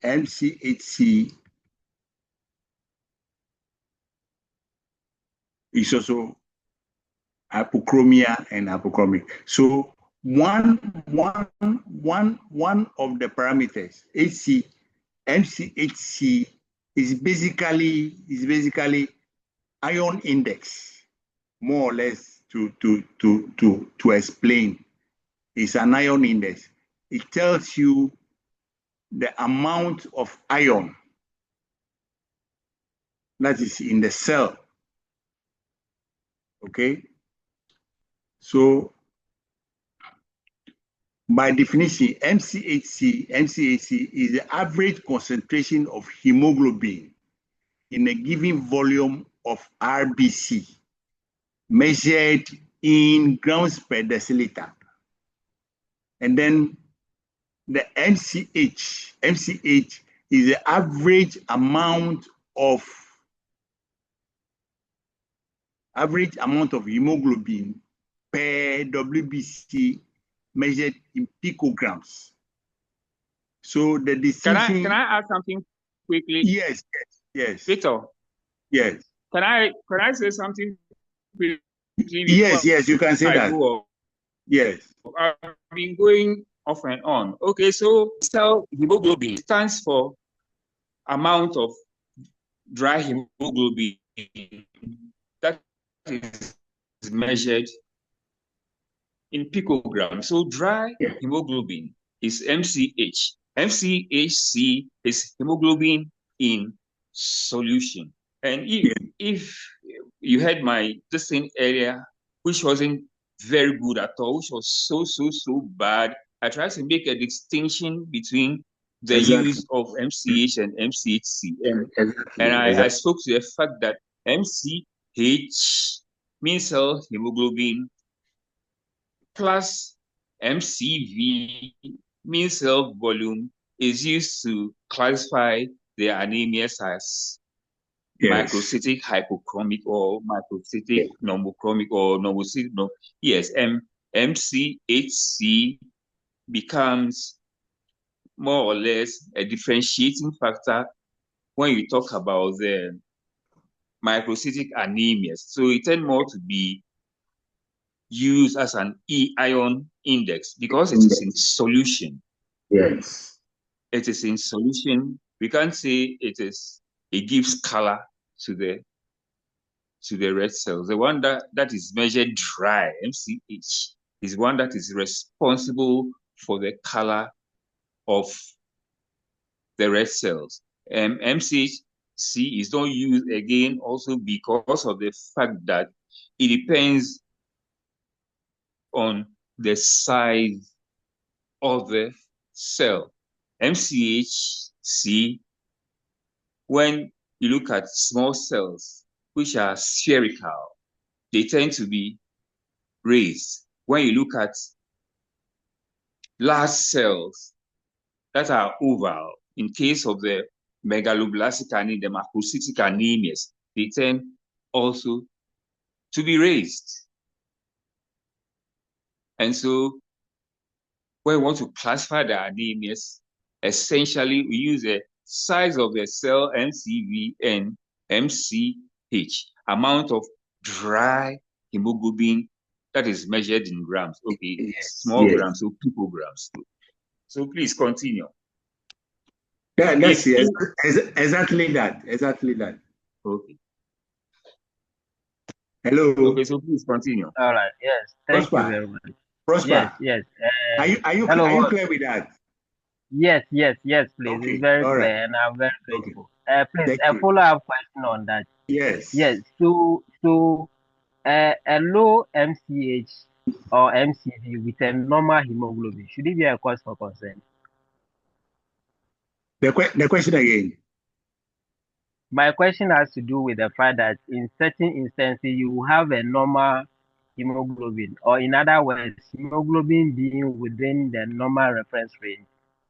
MCHC is also hypochromia and hypochromic. So one of the parameters, MCHC is basically ion index, more or less to explain. It's an ion index. It tells you the amount of ion that is in the cell. Okay? So by definition, MCHC is the average concentration of hemoglobin in a given volume of RBC measured in grams per deciliter. And then the MCH is the average amount of hemoglobin per WBC measured in picograms. So the distinction. Can I add something quickly? Yes. Victor. Yes. Can I say something quickly? Yes, you can say that. Yes. I've been going off and on. Okay, so cell hemoglobin stands for amount of dry hemoglobin that is measured in picograms. So dry hemoglobin is MCH. MCHC is hemoglobin in solution. And if you had my this thing earlier, which wasn't very good at all, which was so bad, I tried to make a distinction between the use of MCH and MCHC. And I spoke to the fact that MCH means cell hemoglobin plus MCV means cell volume is used to classify the anemias as microcytic hypochromic or microcytic normochromic or normocytic. Yes, MCHC becomes more or less a differentiating factor when you talk about the microcytic anemias. So it tends more to be used as an ion index because it is in solution. Yes. It is in solution. We can't say it gives color to the red cells. The one that is measured dry, MCH, is one that is responsible for the color of the red cells. MCHC is not used again also because of the fact that it depends on the size of the cell. MCHC, when you look at small cells, which are spherical, they tend to be raised. When you look at large cells that are oval, in case of the megaloblastic anemia, the macrocytic anemias, they tend also to be raised. And so when we want to classify the anemias, essentially we use the size of the cell MCV and MCH, amount of dry hemoglobin that is measured in grams. Okay, Yes, small yes. grams, so picograms. So please continue. That's exactly that. Exactly that. Okay. Hello. Okay, so please continue. All right. Yes. Thank Prosper. you very much. Prosper. Yes. Yes. Are you hello. clear with that? Yes. Yes. Yes. Please. Okay. It's very All clear, right. and I'm very Okay. grateful. Please, Thank a you. follow-up question on that. Yes. Yes. So, a low MCH or MCV with a normal hemoglobin, should it be a cause for concern? The question again. My question has to do with the fact that in certain instances you have a normal hemoglobin, or in other words, hemoglobin being within the normal reference range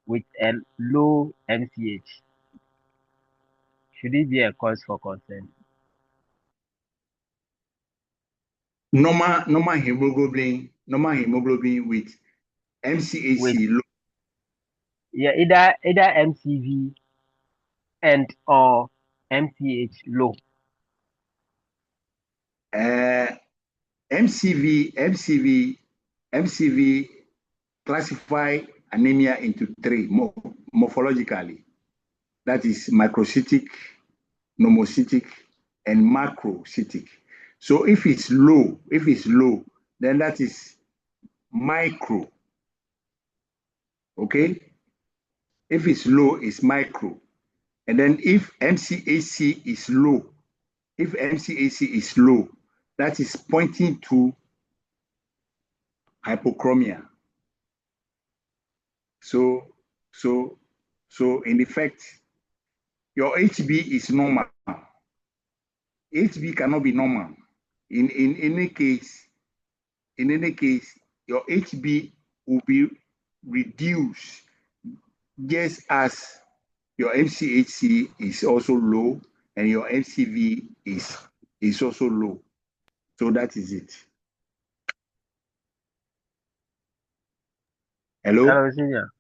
with a low MCH. Should it be a cause for concern? Normal hemoglobin with MCHC low. Yeah, either MCV and or MCH low. MCV classify anemia into three morphologically. That is microcytic, pneumocytic, and macrocytic. So if it's low, then that is micro. Okay? If it's low, it's micro. And then if MCHC is low, that is pointing to hypochromia. So in effect, your HB is normal. HB cannot be normal. In any case, your HB will be reduced just as your MCHC is also low and your MCV is also low. So that is it. Hello? Hello, Senior.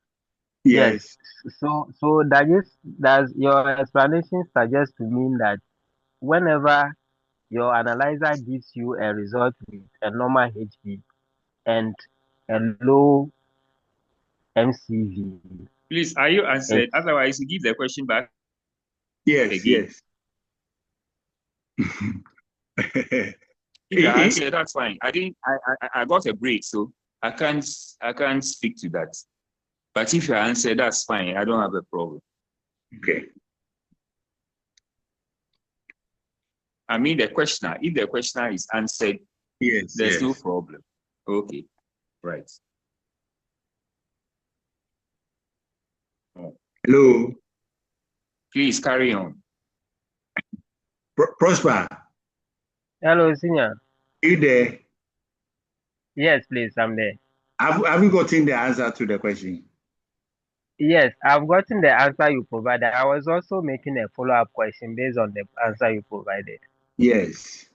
Yes. So does your explanation suggest to mean that whenever your analyzer gives you a result with a normal HB and a low MCV? Please, are you answered? Otherwise, you give the question back. Yes, again. yes. If you answer, that's fine. I got a break, so I can't speak to that. But if you answer, that's fine. I don't have a problem. Okay. I mean the questioner. If the questioner is answered, yes, there's no problem. Okay. Right. Hello. Please carry on. Prosper. Hello, Senior. Are you there? Yes, please, I'm there. Have you gotten the answer to the question? Yes, I've gotten the answer you provided. I was also making a follow-up question based on the answer you provided. Yes.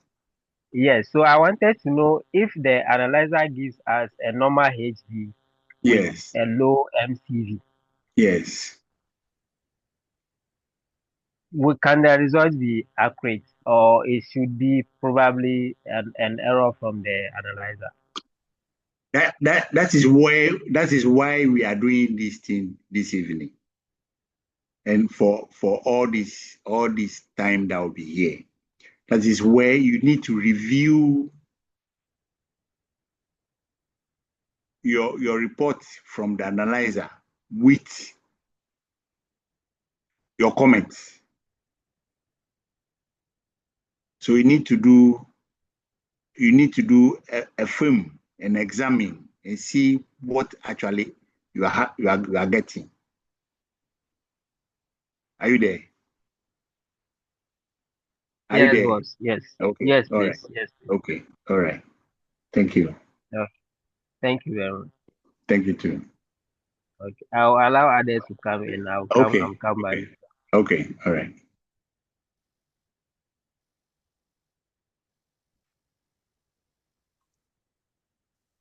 Yes, so I wanted to know if the analyzer gives us a normal HB Yes. with a low MCV. Yes. Can the result be accurate, or it should be probably an error from the analyzer? That is why we are doing this thing this evening. And for all this time that will be here. That is where you need to review your report from the analyzer with your comments. So you need to do a film and examine and see what actually you are getting. Are you there? Are you Yes, there? boss. Yes. Okay. Yes, All right. please. Yes, please. Okay. All right. Thank you. Thank you very much. Thank you too. Okay. I'll allow others to come in. I'll Okay. come back. Okay. Okay. All right.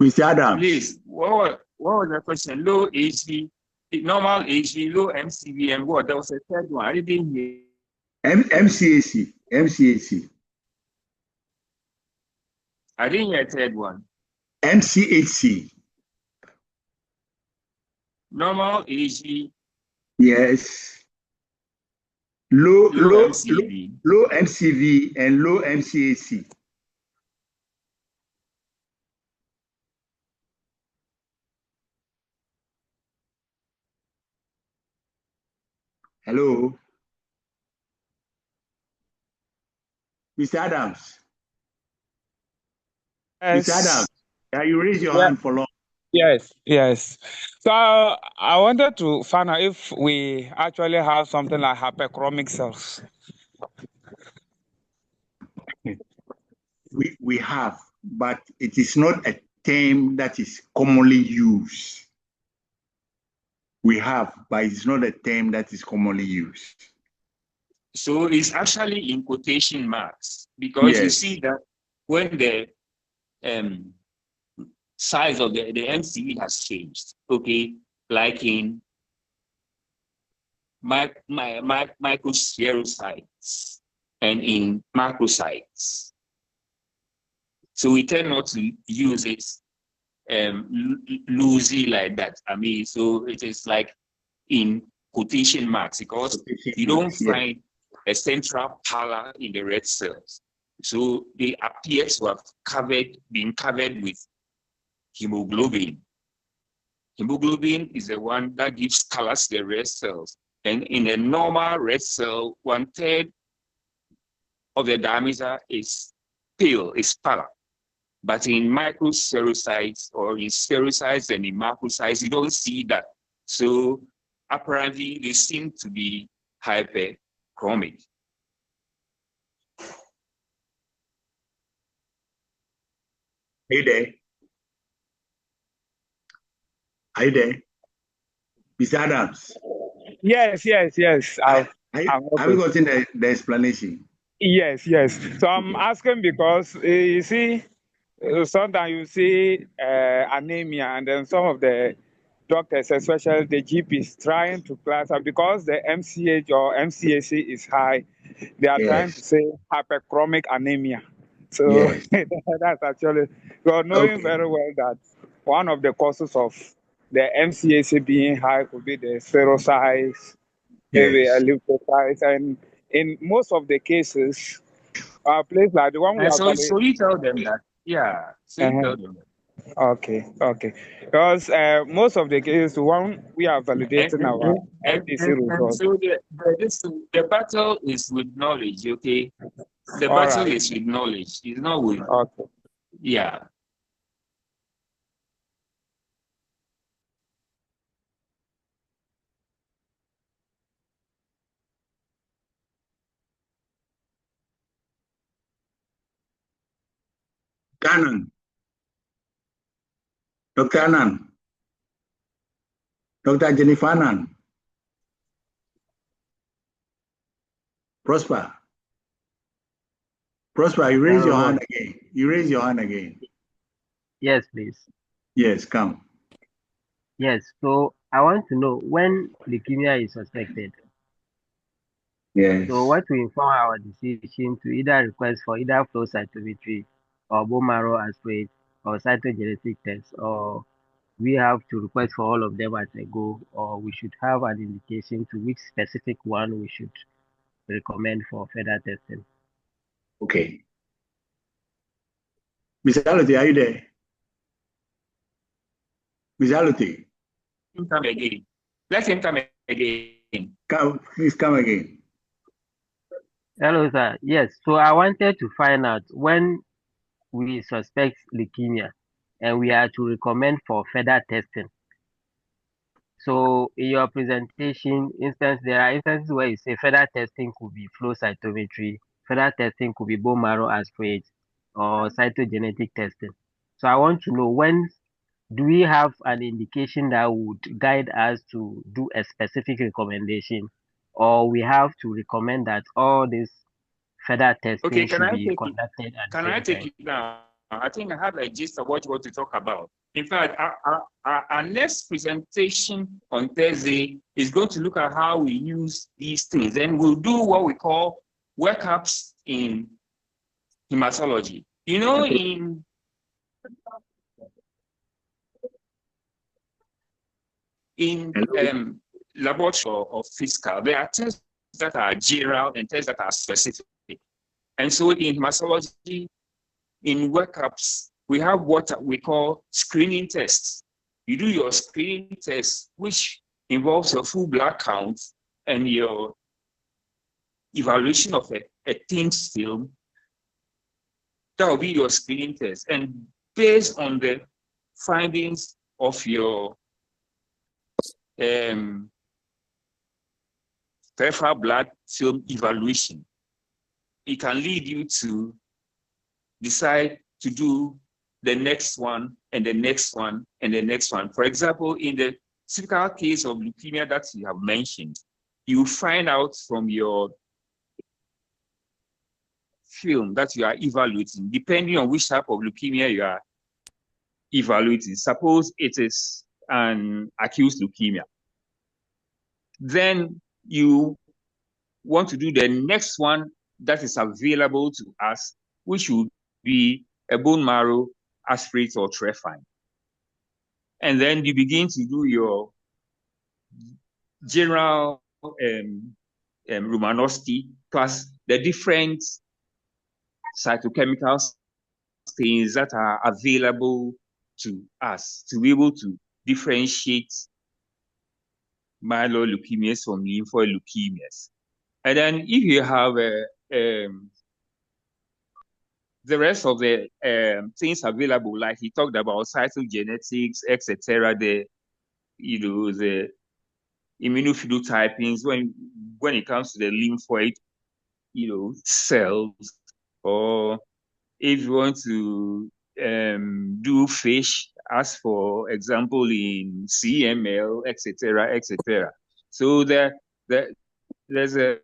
Mr. Adams. Please, what was the question? Low HV, normal HV, low MCV, and what? There was a third one. I didn't hear. MCAC. MCAC. I didn't hear a third one. MCHC. Normal HV, Yes. Low MCV. low MCV and low MCAC. Hello. Mr. Adams. Yes. Mr. Adams. You raised your hand for long. Yes, yes. So I wanted to find out if we actually have something like hyperchromic cells. We have, but it is not a term that is commonly used. We have, but it's not a term that is commonly used. So it's actually in quotation marks because you Yes. see that when the size of the MCV has changed, okay, like in microspherocytes and in macrocytes. So we tend not to use it loosely like that. I mean, so it is like in quotation marks because you don't find a central pallor in the red cells. So they appear to have been covered with hemoglobin. Hemoglobin is the one that gives colors to the red cells. And in a normal red cell, 1/3 of the diameter is pale, is pallor. But in microspherocytes or in spherocytes and in macrocytes, you don't see that. So apparently they seem to be hyperchromic. Are you there? Are you there? Mr. Adams. Yes. Have you gotten the explanation? Yes. So I'm asking because you see, sometimes you see anemia, and then some of the doctors, especially the GPs, trying to classify because the MCH or MCAC is high. They are trying to say hyperchromic anemia. So that's actually, you're knowing very well that one of the causes of the MCAC being high could be the spherocytes, maybe a lymphocytes, and in most of the cases, place like the one we And are so you tell them that, yeah. So you tell them that. Okay. Because most of the cases, the one we are validating our MPC results. So the battle is with knowledge, okay? The battle is with knowledge. It's not with, yeah. Dr. Annan. Dr. Jennifer Annan. Prosper, you raise your hand again. Yes, please. Yes, come. Yes. So I want to know when leukemia is suspected. Yes. So what will inform our decision to either request for either flow cytometry or bone marrow aspirate or cytogenetic test, or we have to request for all of them at a go, or we should have an indication to which specific one we should recommend for further testing. Okay. Mr. Aluti, are you there? Mr. Aluti. Come again. Let him come again. Please come again. Hello, sir. Yes. So I wanted to find out when we suspect leukemia and we are to recommend for further testing. So in your presentation, there are instances where you say further testing could be flow cytometry, further testing could be bone marrow aspirate, or cytogenetic testing. So I want to know, when do we have an indication that would guide us to do a specific recommendation, or we have to recommend that all this further Okay, testing can should I be take it? conducted at the Can I same take time? it now? I think I have a gist of what you want to talk about. In fact, our next presentation on Thursday is going to look at how we use these things. And we'll do what we call workups in hematology. You know, in laboratory or physical, there are tests that are general and tests that are specific. And so in hematology, in workups, we have what we call screening tests. You do your screening test, which involves your full blood count and your evaluation of a thin film. That will be your screening test. And based on the findings of your peripheral blood film evaluation, it can lead you to decide to do the next one and the next one and the next one. For example, in the typical case of leukemia that you have mentioned, you find out from your film that you are evaluating, depending on which type of leukemia you are evaluating. Suppose it is an acute leukemia. Then you want to do the next one that is available to us, which would be a bone marrow aspirate or trephine. And then you begin to do your general Romanowski plus the different cytochemical things that are available to us to be able to differentiate myeloid leukemias from lymphoid leukemias. And then if you have the rest of the things available, like he talked about cytogenetics, etc., the immunophenotypings when it comes to the lymphoid, cells, or if you want to do fish, as for example in CML, etc., etc. So there's a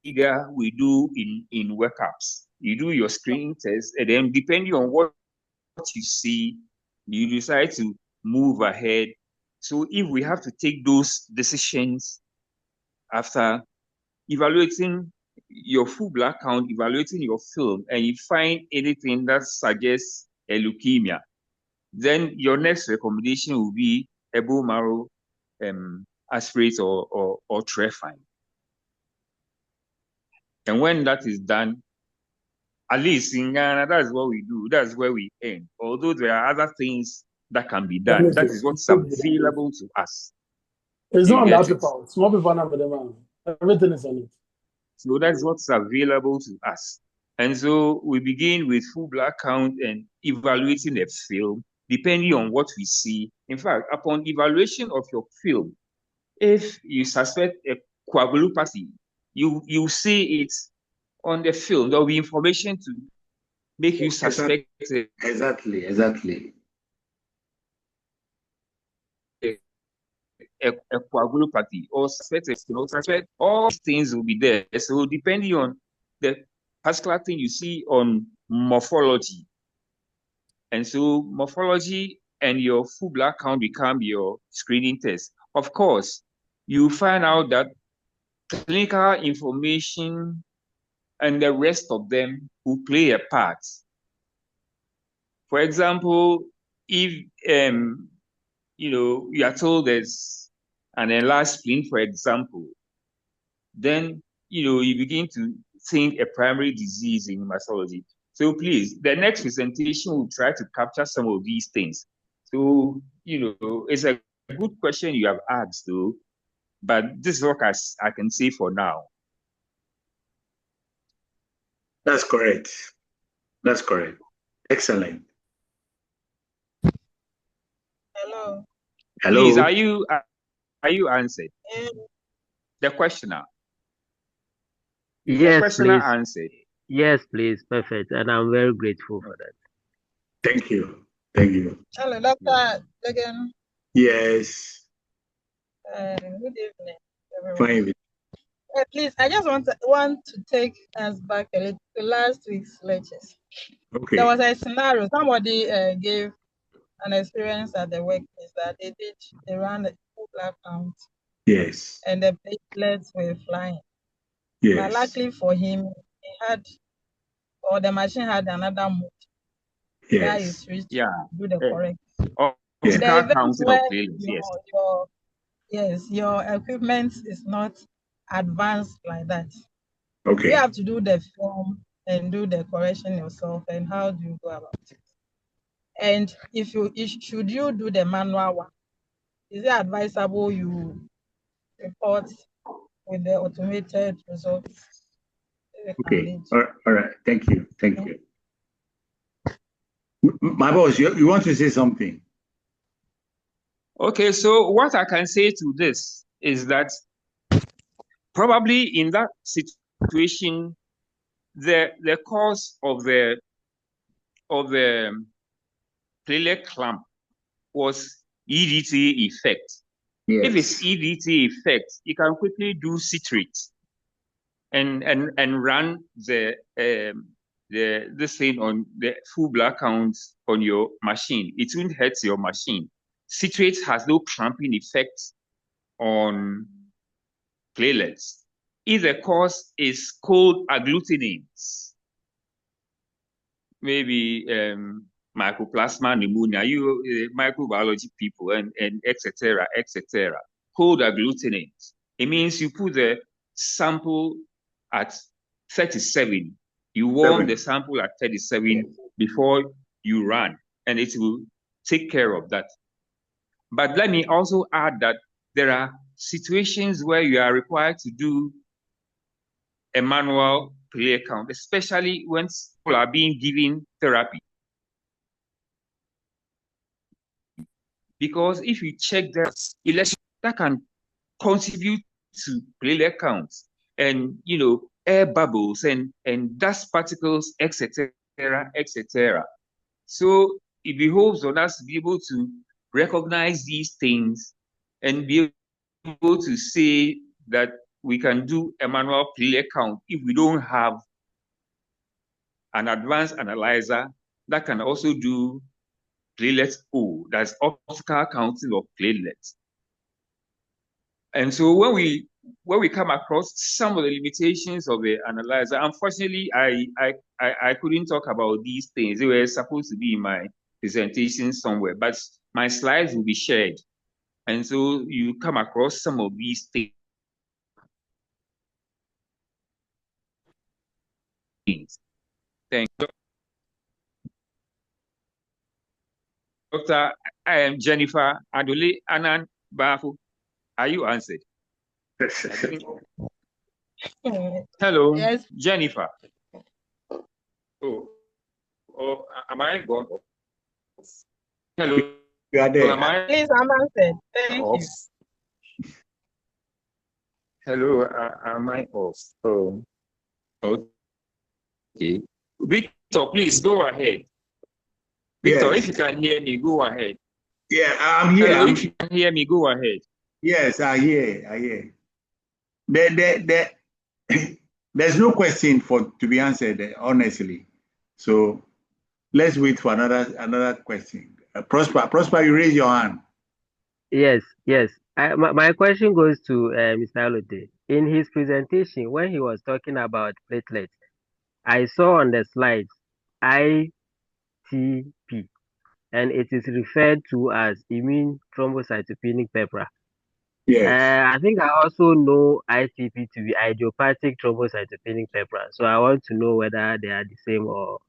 figure we do in workups. You do your screening test, and then depending on what you see, you decide to move ahead. So if we have to take those decisions after evaluating your full blood count, evaluating your film, and you find anything that suggests a leukemia, then your next recommendation will be a bone marrow aspirate or trephine. And when that is done, at least in Ghana, that's what we do. That's where we end. Although there are other things that can be done, that is what's available to us. It's not on the outer part. Small people are for them. Everything is on it. So that's what's available to us. And so we begin with full blood count and evaluating the film, depending on what we see. In fact, upon evaluation of your film, if you suspect a coagulopathy, you see it on the film. There will be information to make you suspect it. Exactly. A coagulopathy or suspect all these things will be there. So depending on the particular thing you see on morphology, and so morphology and your full blood count become your screening test. Of course, you find out that clinical information and the rest of them will play a part. For example, if you are told there's an enlarged spleen, for example, then you begin to think a primary disease in hematology. So please, the next presentation will try to capture some of these things. So it's a good question you have asked, though, but this is what I can say for now. That's correct. Excellent. Hello. Hello. Please, are you answered? The questioner. The Yes, questioner please. answered. Yes, please. Perfect. And I'm very grateful for that. Thank you. Thank you. Hello, Dr. Again. Yes. Good evening, everyone. Fine. Please, I just want to take us back a little to last week's lectures. Okay. There was a scenario. Somebody gave an experience at the workplace that they ran a full black count Yes. and the platelets were flying. Yes. But luckily for him, the machine had another mode that Yes. is switched Yeah. to do the correct. Yeah. The event Counting where of platelets, yes. your equipment is not advanced like that. Okay. You have to do the form and do the correction yourself. And how do you go about it? And should you do the manual one? Is it advisable you report with the automated results? Okay. All right. Thank you. Thank you. My boss, you want to say something? Okay, so what I can say to this is that probably in that situation, the cause of the platelet clamp was EDTA effect. Yes. If it's EDTA effect, you can quickly do citrate and run this thing on the full black counts on your machine. It won't hurt your machine. Citrate has no clamping effect on platelets. If the cause is cold agglutinates, maybe mycoplasma pneumonia, microbiology people, and etc. Cold agglutinates. It means you put the sample at 37. You warm the sample at 37 before you run, and it will take care of that. But let me also add that there are situations where you are required to do a manual platelet count, especially when people are being given therapy. Because if you check that can contribute to platelet counts and air bubbles and dust particles, etc. So it behoves on us to be able to recognize these things and be able to say that we can do a manual platelet count if we don't have an advanced analyzer that can also do platelet O, that's optical counting of platelets. And so when we come across some of the limitations of the analyzer, unfortunately, I couldn't talk about these things. They were supposed to be in my presentation somewhere, but my slides will be shared. And so you come across some of these things. Thank you. Dr. Jennifer Adole Anan Bafu, are you answered? Hello, Yes. Jennifer. Oh, am I gone? Hello. You are there. Please, I'm answered. Thank you. Hello, am I off? Oh, okay. Victor, please go ahead. Victor, Yes. if you can hear me, go ahead. Yeah, I'm here. Hello, if you can hear me, go ahead. Yes, I hear. There's no question to be answered, honestly. So let's wait for another question. Prosper, you raise your hand. Yes. My question goes to Mr. Alote. In his presentation, when he was talking about platelets, I saw on the slides ITP, and it is referred to as immune thrombocytopenic purpura. Yes. I think I also know ITP to be idiopathic thrombocytopenic purpura. So I want to know whether they are the same or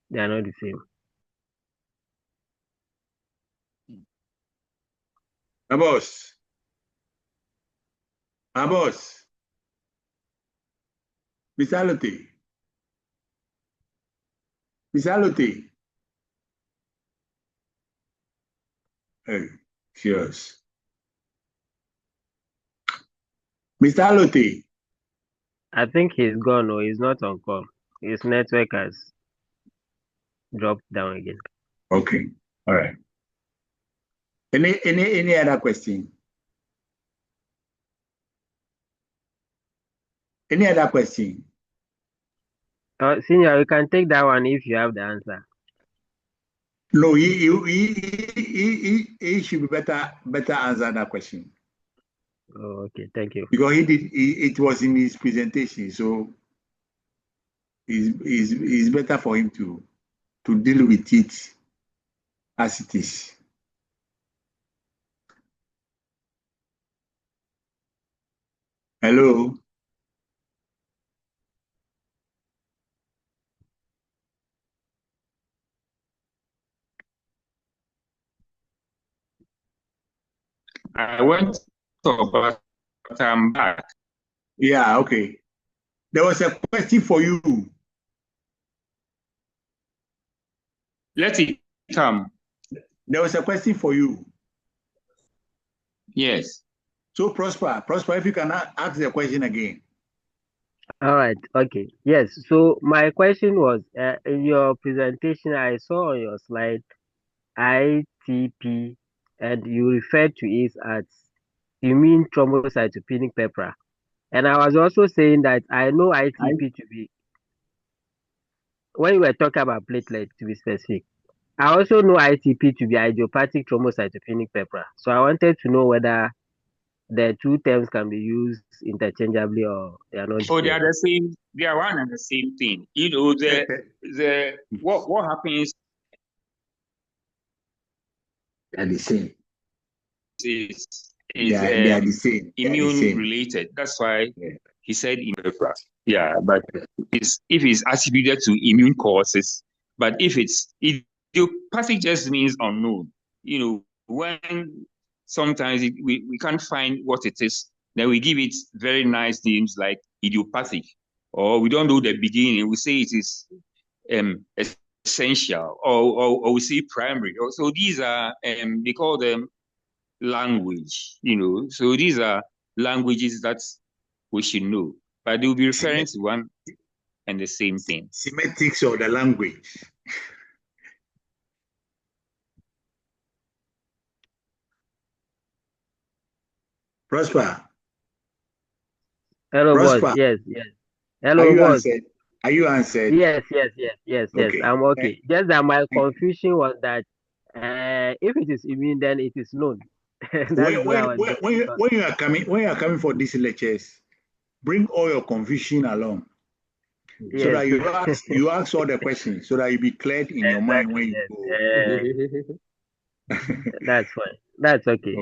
they are not the same. My boss. Mr. Alote. Hey, cheers. Mr. Alote, I think he's gone or he's not on call. His network has dropped down again. okay, all right. Any other question? Any other question? Senior, you can take that one if you have the answer. No, he should be better answer that question. Oh, okay, thank you. Because it was in his presentation, so it's better for him to deal with it as it is. Hello. I went to, but I'm back. Yeah, okay. There was a question for you. Let it come. There was a question for you. Yes. So Prosper, if you can ask the question again. All right, okay. Yes, so my question was, in your presentation, I saw on your slide ITP, and you referred to it as immune thrombocytopenic purpura. And I was also saying that I know ITP to be, when you were talking about platelet to be specific, I also know ITP to be idiopathic thrombocytopenic purpura. So I wanted to know whether the two terms can be used interchangeably or they are not. Oh, they are the same. They are one and the same thing. You know, what happens They are the same. is they are the same. Immune related. That's why he said immune. Yeah, but if it's attributed to immune causes, but if it's idiopathic, just means unknown. You know, when sometimes we can't find what it is, then we give it very nice names like idiopathic, or we don't know the beginning. We say it is essential, or we say primary. So these are they call them language. You know, so these are languages that we should know, but they will be referring to one and the same thing. Semantics of the language. Prosper. Hello, Prosper. boss. Yes. Hello, boss. Are you answered? Yes. Okay. I'm okay. Just that my confusion was that if it is immune, then it is known. When you are coming for these lectures, bring all your confusion along. Yes. So that you ask all the questions so that you be cleared in your mind when you go. That's fine. That's okay.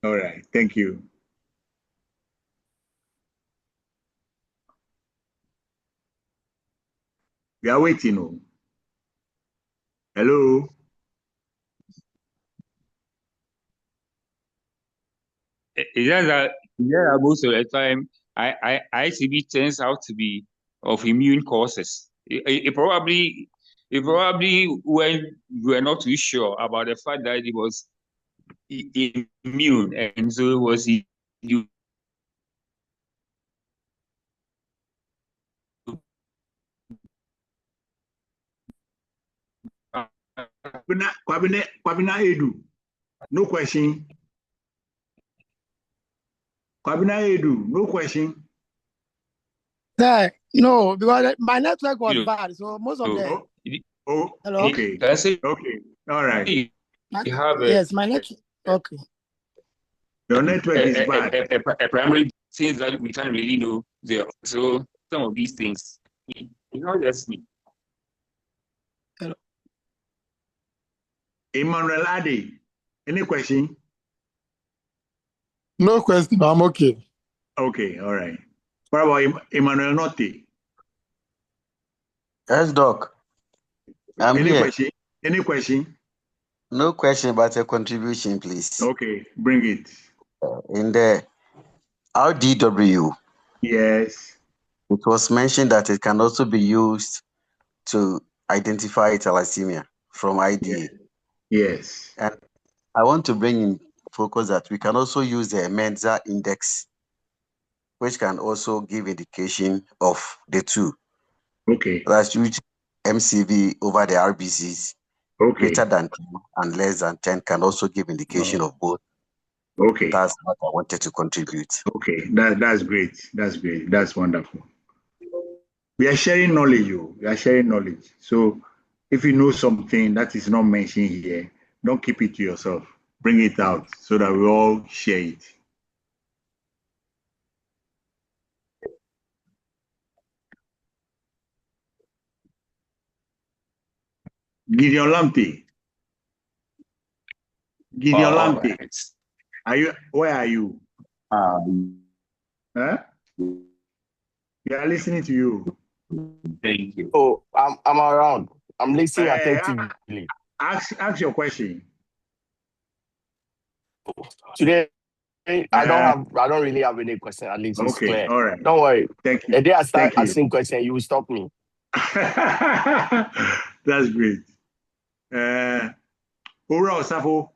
All right. Thank you. We are waiting. Hello. It's just that most of the time, ITB turns out to be of immune causes. It probably when we were not too sure about the fact that it was immune, and so it was you. Kwabena Edu, no question. Kwabena Edu, no question. No, because my network was bad, so most of the. Hello. Okay. Okay. All right. You have yes, my network. Okay. Your network is bad. A primary things that we can't really know there. So some of these things, it's not just me. Hello. Emmanuel Ade, any question? No question. I'm okay. Okay. All right. What about Emmanuel Notte? Yes, Doc. I'm here. Question? Any question? No question, but a contribution, please. Okay, bring it. In the RDW, yes, it was mentioned that it can also be used to identify thalassemia from IDA. Yes. And I want to bring in focus that we can also use the Mensa index, which can also give indication of the two. Okay. That's huge MCV over the RBCs. Okay. Greater than 10 and less than 10 can also give indication of both. Okay. That's what I wanted to contribute. Okay, that's great. That's great. That's wonderful. We are sharing knowledge, We are sharing knowledge. So if you know something that is not mentioned here, don't keep it to yourself. Bring it out so that we all share it. Gideon Lamptey. Gideon Lamptey. Where are you? Huh? We are listening to you. Thank you. Oh, I'm around. I'm listening attentively. Ask your question. Today, I don't really have any question. At least it's clear. All right. Don't worry. Thank you. The day I start asking questions, you will stop me. That's great. Ora Osafo.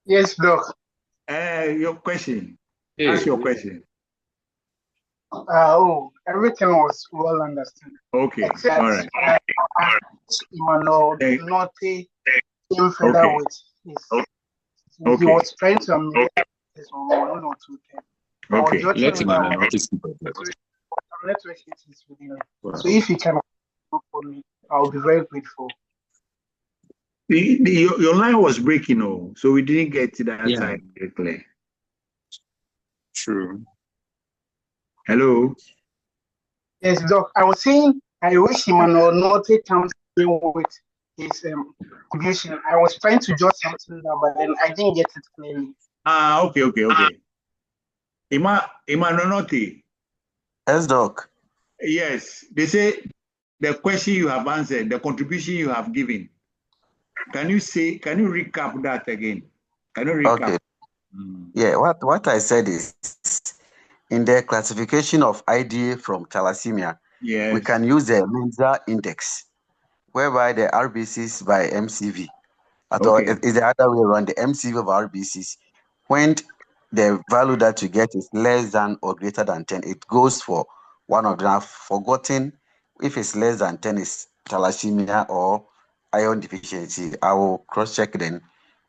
Yes, Doc. Your question. Ask your question. Everything was well understood. Okay. Except, all right. Emmanuel Noti came further with his. He was trying to ameliorate this one or two things. Okay. Let him know. Network is within it. So if you can look for me, I'll be very grateful. Your line was breaking, so we didn't get to that side directly. True. Hello. Yes, Doc. I was saying I wish Emmanuel Norte comes in with his contribution. I was trying to jot something down, but then I didn't get it clearly. Okay. Emmanuel Norte. Yes, Doc. Yes, they say the question you have answered, the contribution you have given. Can you recap that again? Can you recap? Okay. Yeah, what I said is in the classification of IDA from thalassemia, we can use the Mensa index, whereby the RBCs by MCV. Is the other way around, the MCV of RBCs. When the value that you get is less than or greater than 10, it goes for one of them. I've forgotten if it's less than 10 is thalassemia or iron deficiency. I will cross-check then.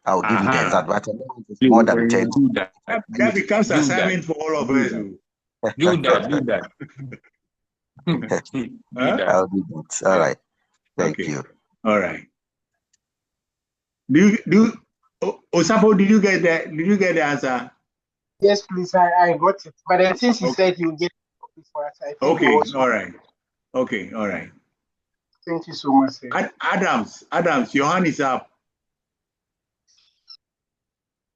I will give you the exact, but it's more than 10. That becomes assignment for all of us. Do that. I'll do that. All right. Thank you. All right. Osafo, did you get the answer? Yes, please. I got it. But then since he said you get it before us, I think all right. Okay, all right. Thank you so much, sir. Adams, your hand is up.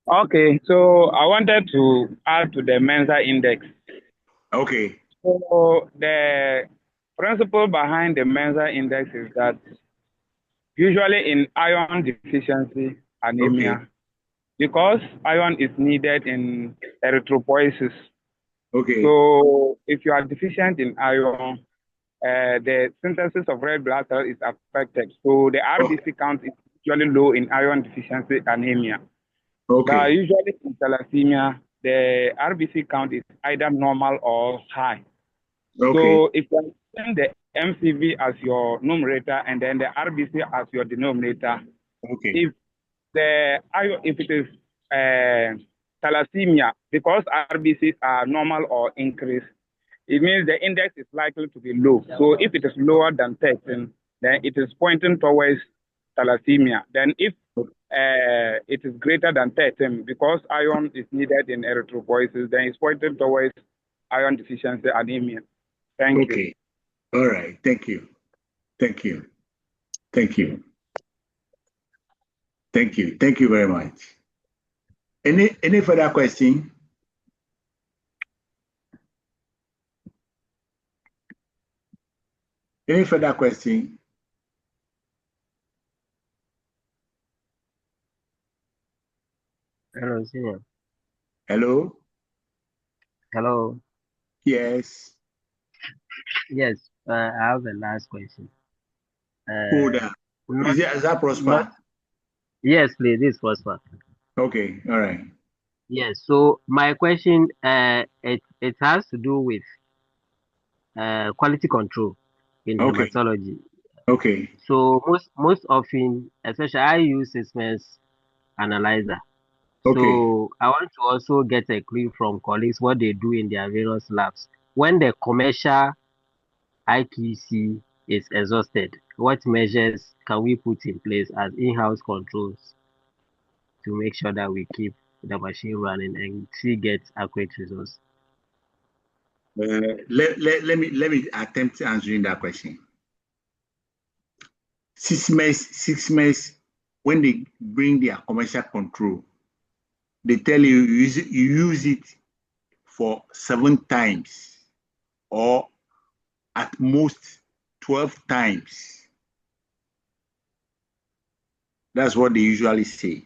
Okay, so I wanted to add to the Mensa index. Okay. So the principle behind the Mensa index is that usually in iron deficiency anemia, because iron is needed in erythropoiesis. Okay. So if you are deficient in iron, the synthesis of red blood cell is affected. So the RBC count is usually low in iron deficiency anemia. Okay. Usually in thalassemia, the RBC count is either normal or high. Okay. So if you understand the MCV as your numerator and then the RBC as your denominator, if it is thalassemia, because RBCs are normal or increased, it means the index is likely to be low. So if it is lower than 13, then it is pointing towards thalassemia. Then if it is greater than 13, because iron is needed in erythropoiesis, then it's pointing towards iron deficiency anemia. Thank you. All right. Thank you. Thank you very much. Any further question? Any further question? Hello, senior. Hello? Hello. Yes. Yes, I have a last question. Is that Prosper? Yes, please. This first one. Okay, all right. Yes. So my question, it has to do with quality control in Okay, hematology. okay, So most often, especially I use Sysmex analyzer. okay, So I want to also get a clue from colleagues what they do in their various labs. When the commercial IQC is exhausted, what measures can we put in place as in-house controls to make sure that we keep the machine running and still get accurate results? let me attempt answering that question. 6 months, when they bring their commercial control, they tell you you use it for 7 times or at most 12 times. That's what they usually say.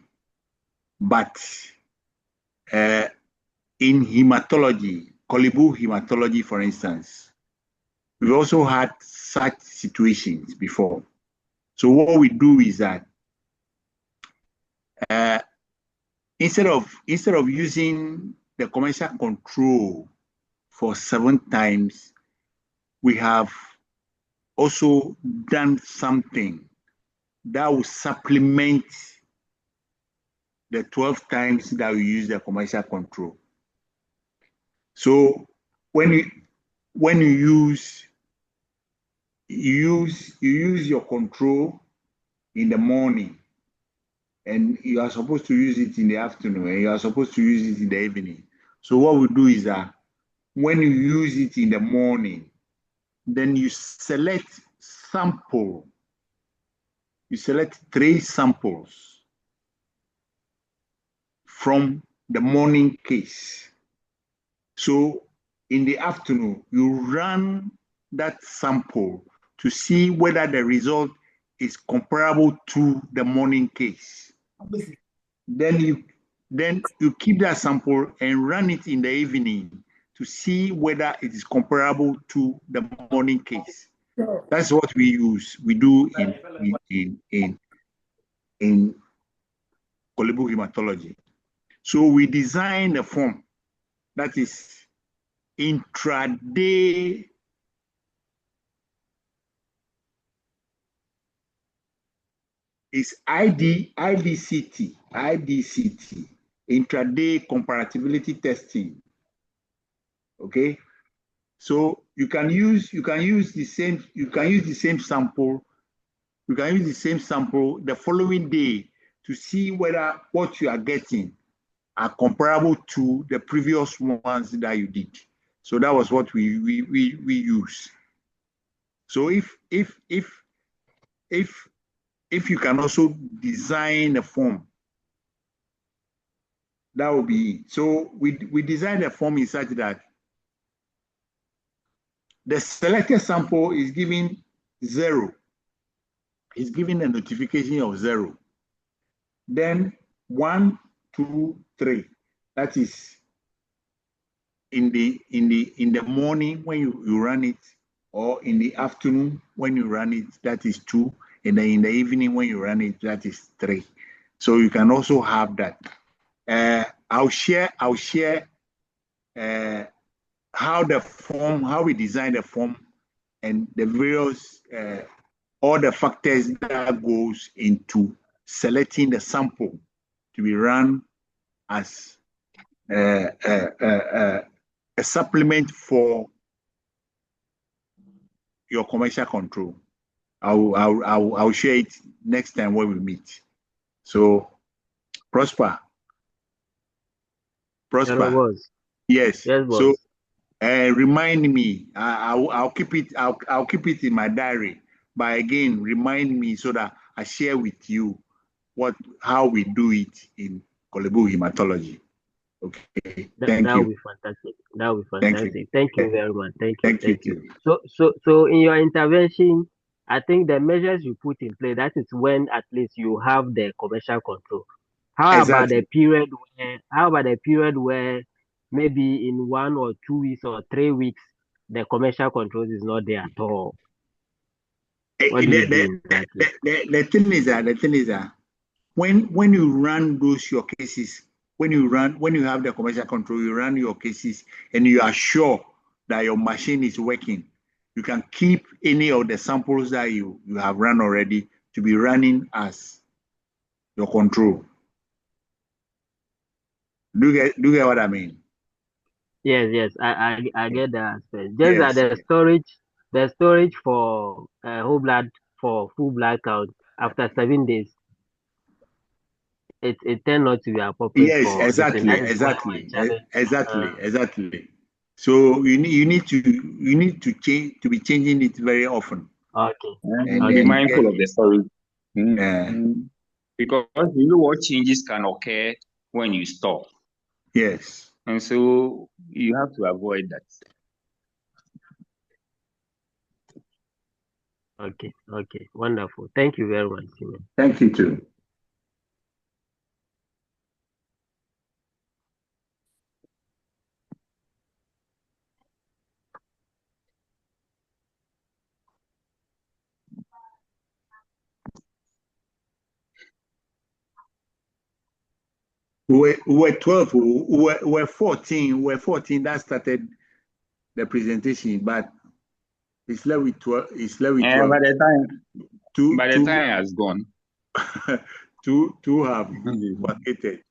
But in hematology, Kolibu hematology, for instance, we also had such situations before. So what we do is that instead of using the commercial control for 7 times, we have also done something that will supplement the 12 times that we use the commercial control. So when you use your control in the morning, and you are supposed to use it in the afternoon, and you are supposed to use it in the evening. So what we do is that when you use it in the morning, then you select sample. You select 3 samples from the morning case. So in the afternoon, you run that sample to see whether the result is comparable to the morning case. Then you keep that sample and run it in the evening to see whether it is comparable to the morning case. That's what we use. We do in Kolibu hematology. So we design a form that is intraday is IDCT, intraday comparability testing. Okay, so you can use the same sample. You can use the same sample the following day to see whether what you are getting are comparable to the previous ones that you did. So that was what we use. So if you can also design a form, that will be it. So we designed a form in such that the selected sample is given 0. It's given a notification of 0. Then 1, 2, 3. That is in the morning when you run it, or in the afternoon when you run it, that is 2. And then in the evening when you run it, that is 3. So you can also have that. I'll share how we design the form and the various all the factors that goes into selecting the sample to be run as a supplement for your commercial control. I'll share it next time when we meet. So, Prosper. Yes. Yes, boss. So, remind me. I'll keep it. I'll keep it in my diary. But again, remind me so that I share with you how we do it in Kolibu hematology. Okay. Thank you. That will be fantastic. That will be fantastic. Thank you very much. Thank you. Too. So in your intervention, I think the measures you put in place, that is when at least you have the commercial control. How about the period where maybe in 1 or 2 weeks or 3 weeks the commercial control is not there at all? What do you do in that case? The thing is that when you run your cases, when you have the commercial control, you run your cases and you are sure that your machine is working, you can keep any of the samples that you have run already to be running as your control. Do you get what I mean? Yes, I get that aspect. Just that the storage for whole blood, for full blood count after 7 days, it tend not to be appropriate. Yes, for exactly. So you need to be changing it very often. Okay. And be mindful of the storage. Because you know what changes can occur when you store. Yes. And so you have to avoid that. Okay, wonderful. Thank you very much, Simon. Thank you too. We're 12, we're 14, that started the presentation, but it's left with 12. It's left with 12. By the time has gone. two have vacated.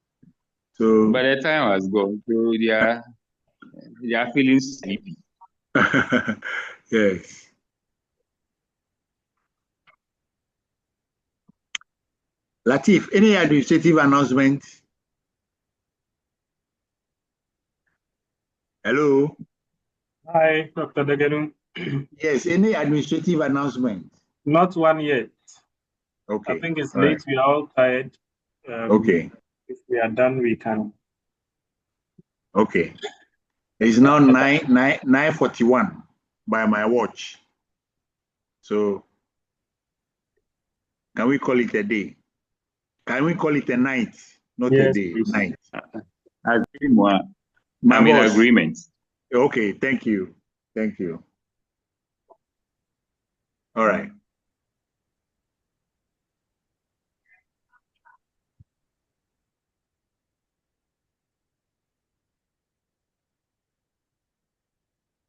So by the time has gone, so they are feeling sleepy. Yes. Latif, any administrative announcement? Hello. Hi, Dr. Degenu. Yes, any administrative announcement? Not one yet. Okay. I think it's late. We are all tired. Okay. If we are done, we can. Okay. It's now 9:41 by my watch. So can we call it a day? Can we call it a night? Not a day, night. I'm in agreement. Okay, thank you. All right.